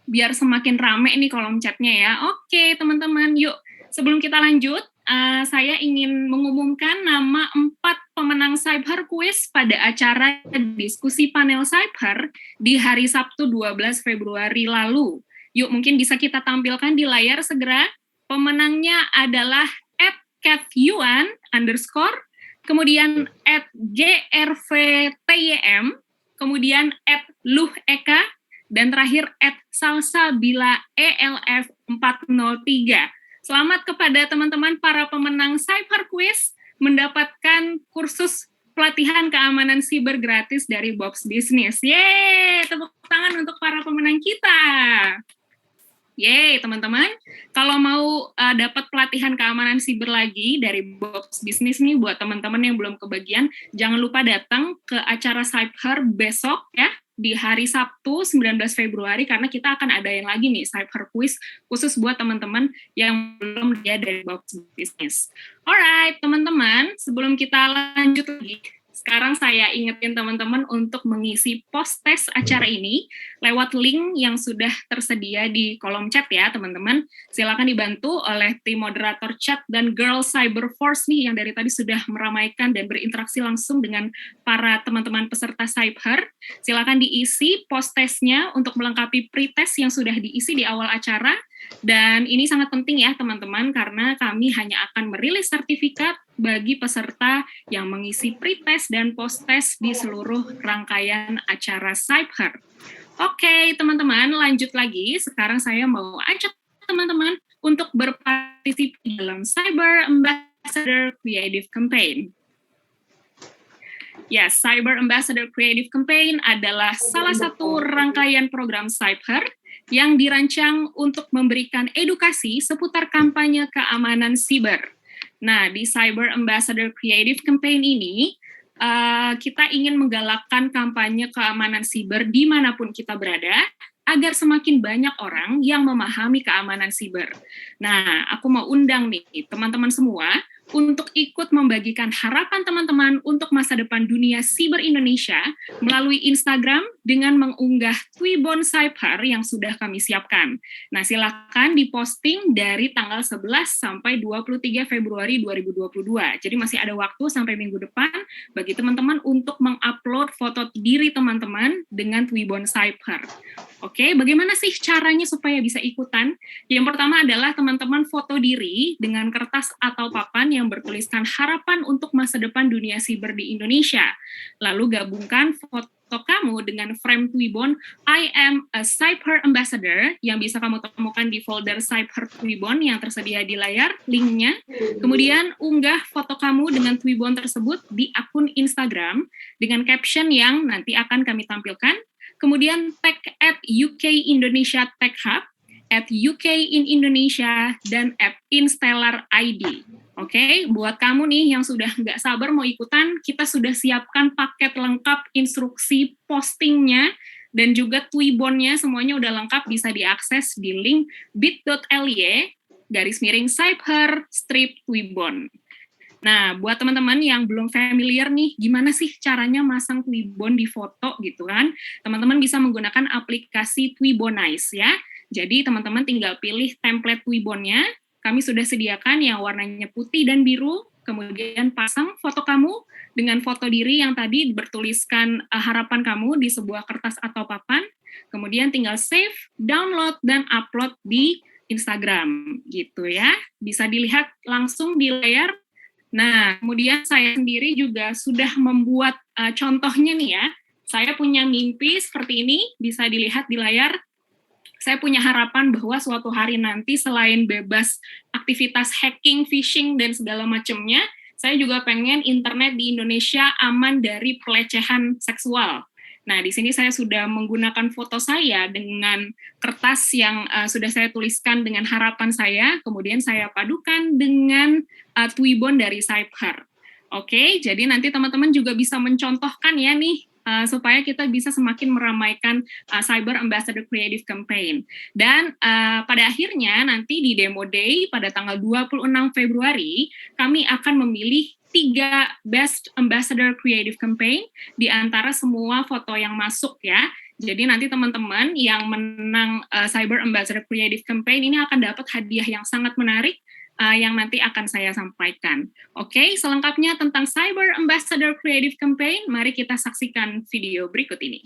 Biar semakin rame nih kolom chatnya ya. Oke teman-teman, yuk sebelum kita lanjut, saya ingin mengumumkan nama 4 pemenang CybHER Quiz pada acara diskusi panel CybHER di hari Sabtu 12 Februari lalu. Yuk, mungkin bisa kita tampilkan di layar segera. Pemenangnya adalah @katyuan_, kemudian @grvtym, kemudian @luheka, dan terakhir @salsabila_elf403. Selamat kepada teman-teman para pemenang CybHER Quiz mendapatkan kursus pelatihan keamanan siber gratis dari Box Business. Yeay, tepuk tangan untuk para pemenang kita. Yeay, teman-teman. Kalau mau dapat pelatihan keamanan siber lagi dari Box Business nih, buat teman-teman yang belum kebagian, jangan lupa datang ke acara CybHER besok ya, di hari Sabtu 19 Februari, karena kita akan adain lagi nih CybHER Quiz khusus buat teman-teman yang belum dia dari Box Business. Alright, teman-teman, sebelum kita lanjut lagi, sekarang saya ingetin teman-teman untuk mengisi post-test acara ini lewat link yang sudah tersedia di kolom chat ya, teman-teman. Silakan dibantu oleh tim moderator chat dan Girl Cyber Force nih yang dari tadi sudah meramaikan dan berinteraksi langsung dengan para teman-teman peserta CybHER. Silakan diisi post-testnya untuk melengkapi pre-test yang sudah diisi di awal acara. Dan ini sangat penting ya teman-teman, karena kami hanya akan merilis sertifikat bagi peserta yang mengisi pre-test dan post-test di seluruh rangkaian acara CybHER. Oke teman-teman, lanjut lagi. Sekarang saya mau ajak teman-teman untuk berpartisipasi dalam CybHER Ambassador Creative Campaign. Ya, CybHER Ambassador Creative Campaign adalah salah satu rangkaian program CybHER yang dirancang untuk memberikan edukasi seputar kampanye keamanan siber. Nah, di CybHER Ambassador Creative Campaign ini, kita ingin menggalakkan kampanye keamanan siber dimanapun kita berada, agar semakin banyak orang yang memahami keamanan siber. Nah, aku mau undang nih teman-teman semua untuk ikut membagikan harapan teman-teman untuk masa depan dunia siber Indonesia melalui Instagram dengan mengunggah Twibbon CybHER yang sudah kami siapkan. Nah, silakan diposting dari tanggal 11 sampai 23 Februari 2022. Jadi masih ada waktu sampai minggu depan bagi teman-teman untuk mengupload foto diri teman-teman dengan Twibbon CybHER. Oke, bagaimana sih caranya supaya bisa ikutan? Yang pertama adalah teman-teman foto diri dengan kertas atau papan yang bertuliskan harapan untuk masa depan dunia siber di Indonesia. Lalu gabungkan foto kamu dengan frame Twibbon I am a CybHER Ambassador yang bisa kamu temukan di folder CybHER Twibbon yang tersedia di layar, linknya. Kemudian unggah foto kamu dengan Twibbon tersebut di akun Instagram dengan caption yang nanti akan kami tampilkan. Kemudian tag @UK Indonesia Tech Hub, @UK in Indonesia, dan @Instellar ID. Oke, buat kamu nih yang sudah nggak sabar mau ikutan, kita sudah siapkan paket lengkap instruksi postingnya dan juga Twibbonnya, semuanya udah lengkap, bisa diakses di link bit.ly/CybHER/Twibbon. Nah, buat teman-teman yang belum familiar nih, gimana sih caranya masang Twibbon di foto gitu kan? Teman-teman bisa menggunakan aplikasi Twibbonize ya. Jadi teman-teman tinggal pilih template Twibbonnya. Kami sudah sediakan yang warnanya putih dan biru. Kemudian pasang foto kamu dengan foto diri yang tadi bertuliskan harapan kamu di sebuah kertas atau papan. Kemudian tinggal save, download, dan upload di Instagram gitu ya. Bisa dilihat langsung di layar. Nah, kemudian saya sendiri juga sudah membuat contohnya nih ya. Saya punya mimpi seperti ini, bisa dilihat di layar. Saya punya harapan bahwa suatu hari nanti selain bebas aktivitas hacking, phishing, dan segala macamnya, saya juga pengen internet di Indonesia aman dari pelecehan seksual. Nah, di sini saya sudah menggunakan foto saya dengan kertas yang sudah saya tuliskan dengan harapan saya, kemudian saya padukan dengan Twibbon dari CybHER. Oke, jadi nanti teman-teman juga bisa mencontohkan ya nih, supaya kita bisa semakin meramaikan CybHER Ambassador Creative Campaign. Dan pada akhirnya nanti di Demo Day pada tanggal 26 Februari, kami akan memilih 3 Best Ambassador Creative Campaign di antara semua foto yang masuk ya. Jadi nanti teman-teman yang menang CybHER Ambassador Creative Campaign ini akan dapat hadiah yang sangat menarik. yang nanti akan saya sampaikan. Oke, selengkapnya tentang Cyber Ambassador Creative Campaign, mari kita saksikan video berikut ini.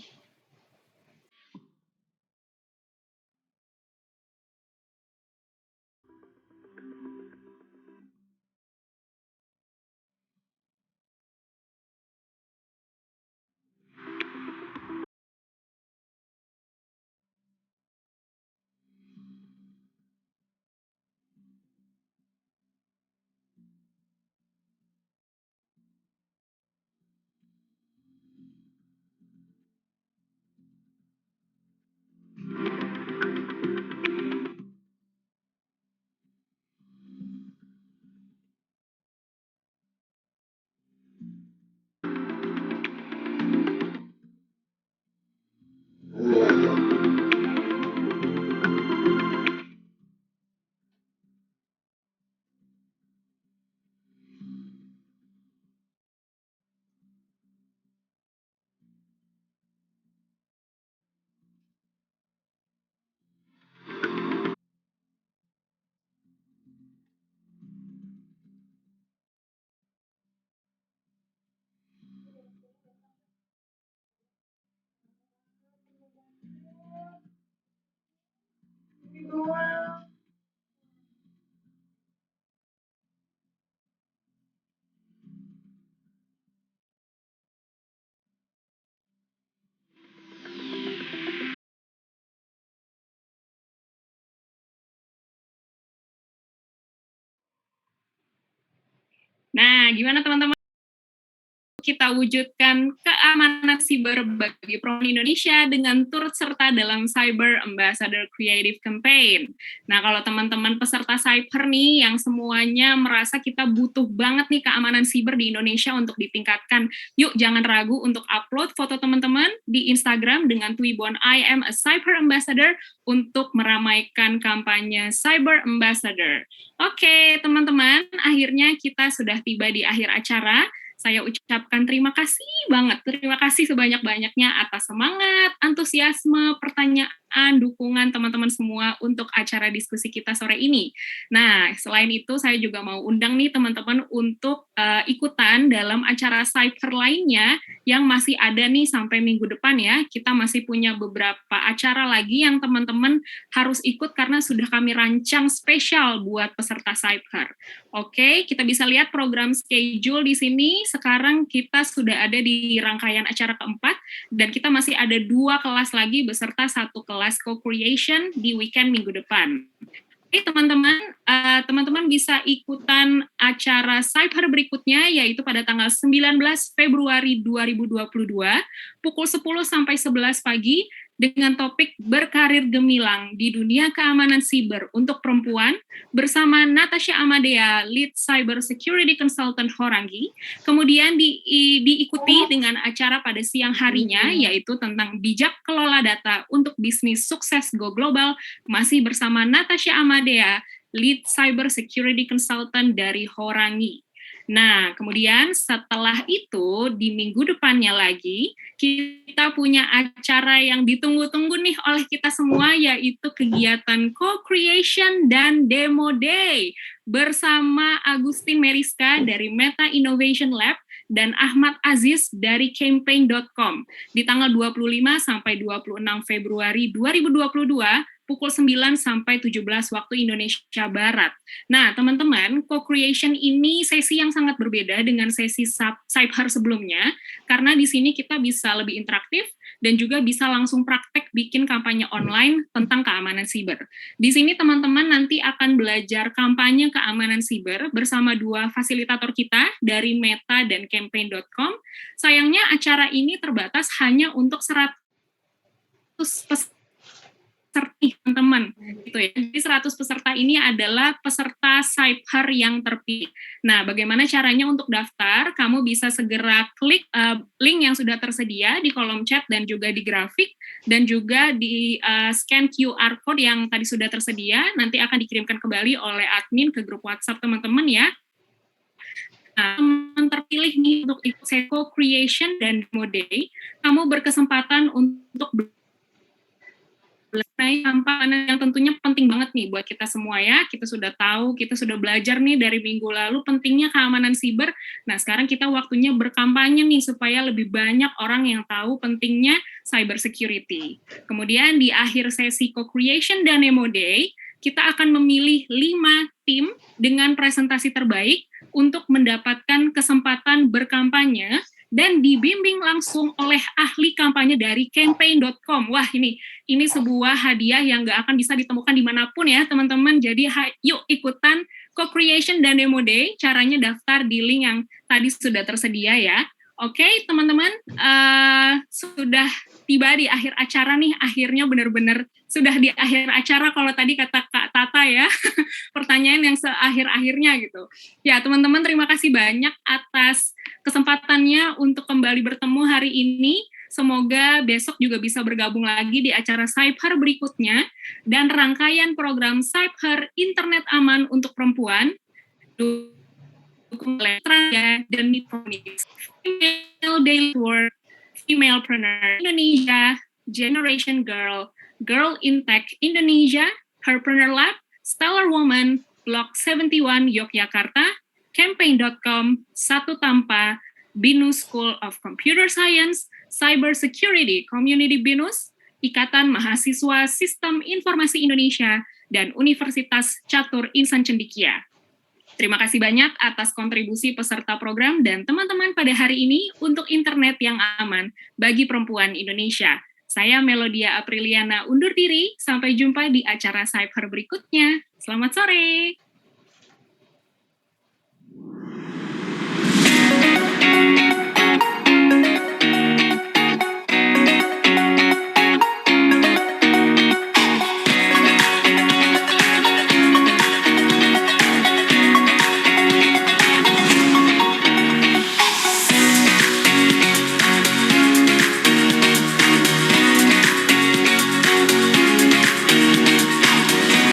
Nah, gimana teman-teman? Kita wujudkan keamanan siber bagi perempuan Indonesia dengan turut serta dalam Cyber Ambassador Creative Campaign. Nah, kalau teman-teman peserta CybHER nih yang semuanya merasa kita butuh banget nih keamanan siber di Indonesia untuk ditingkatkan, yuk jangan ragu untuk upload foto teman-teman di Instagram dengan Twibbon I am a Cyber Ambassador untuk meramaikan kampanye Cyber Ambassador. Oke, teman-teman, akhirnya kita sudah tiba di akhir acara. Saya ucapkan terima kasih banget, terima kasih sebanyak-banyaknya atas semangat, antusiasme, pertanyaan, dukungan teman-teman semua untuk acara diskusi kita sore ini. Nah, selain itu saya juga mau undang nih teman-teman untuk ikutan dalam acara CybHER lainnya yang masih ada nih sampai minggu depan ya. Kita masih punya beberapa acara lagi yang teman-teman harus ikut karena sudah kami rancang spesial buat peserta CybHER. Oke, kita bisa lihat program schedule di sini. Sekarang kita sudah ada di rangkaian acara keempat, dan kita masih ada 2 kelas lagi beserta 1 kelas co-creation di weekend minggu depan. Oke, teman-teman bisa ikutan acara CybHER berikutnya, yaitu pada tanggal 19 Februari 2022, pukul 10 sampai 11 pagi, dengan topik berkarir gemilang di dunia keamanan siber untuk perempuan bersama Natasha Amadea, Lead Cyber Security Consultant Horangi. Kemudian diikuti dengan acara pada siang harinya, yaitu tentang bijak kelola data untuk bisnis sukses go global, masih bersama Natasha Amadea, Lead Cyber Security Consultant dari Horangi. Nah, kemudian setelah itu, di minggu depannya lagi, kita punya acara yang ditunggu-tunggu nih oleh kita semua, yaitu kegiatan co-creation dan demo day bersama Agustin Meriska dari Meta Innovation Lab dan Ahmad Aziz dari campaign.com di tanggal 25 sampai 26 Februari 2022 pukul 9 sampai 17 waktu Indonesia Barat. Nah, teman-teman, co-creation ini sesi yang sangat berbeda dengan sesi CybHER sebelumnya, karena di sini kita bisa lebih interaktif dan juga bisa langsung praktek bikin kampanye online tentang keamanan siber. Di sini teman-teman nanti akan belajar kampanye keamanan siber bersama 2 fasilitator kita dari Meta dan campaign.com. Sayangnya acara ini terbatas hanya untuk 100 peserta teman-teman gitu ya. Jadi 100 peserta ini adalah peserta CybHER yang terpilih. Nah, bagaimana caranya untuk daftar? Kamu bisa segera klik link yang sudah tersedia di kolom chat dan juga di grafik, dan juga di scan QR code yang tadi sudah tersedia, nanti akan dikirimkan kembali oleh admin ke grup WhatsApp teman-teman ya. Nah, teman terpilih nih untuk ikut co-creation dan demo day, kamu berkesempatan untuk Kampanye yang tentunya penting banget nih buat kita semua ya. Kita sudah tahu, kita sudah belajar nih dari minggu lalu pentingnya keamanan siber. Nah, sekarang kita waktunya berkampanye nih supaya lebih banyak orang yang tahu pentingnya cyber security. Kemudian di akhir sesi co-creation dan demo day, kita akan memilih 5 tim dengan presentasi terbaik untuk mendapatkan kesempatan berkampanye dan dibimbing langsung oleh ahli kampanye dari campaign.com. Wah, ini sebuah hadiah yang nggak akan bisa ditemukan dimanapun ya, teman-teman. Jadi, yuk ikutan co-creation dan demo day. Caranya daftar di link yang tadi sudah tersedia ya. Oke, teman-teman, sudah tiba di akhir acara nih. Akhirnya benar-benar sudah di akhir acara kalau tadi kata Kak Tata ya. Pertanyaan yang seakhir-akhirnya gitu. Ya, teman-teman, terima kasih banyak atas kesempatannya untuk kembali bertemu hari ini. Semoga besok juga bisa bergabung lagi di acara CybHER berikutnya dan rangkaian program CybHER Internet Aman untuk Perempuan dukung oleh Trans dan Niponis, Female Daily Work, Femalepreneur Indonesia, Generation Girl, Girl in Tech Indonesia, Herpreneur Lab, Stellar Woman, Block 71 Yogyakarta, Campaign.com, Satu Tampa, BINUS School of Computer Science, Cyber Security Community BINUS, Ikatan Mahasiswa Sistem Informasi Indonesia, dan Universitas Catur Insan Cendekia. Terima kasih banyak atas kontribusi peserta program dan teman-teman pada hari ini untuk internet yang aman bagi perempuan Indonesia. Saya Melodia Apriliana undur diri, sampai jumpa di acara CybHER berikutnya. Selamat sore!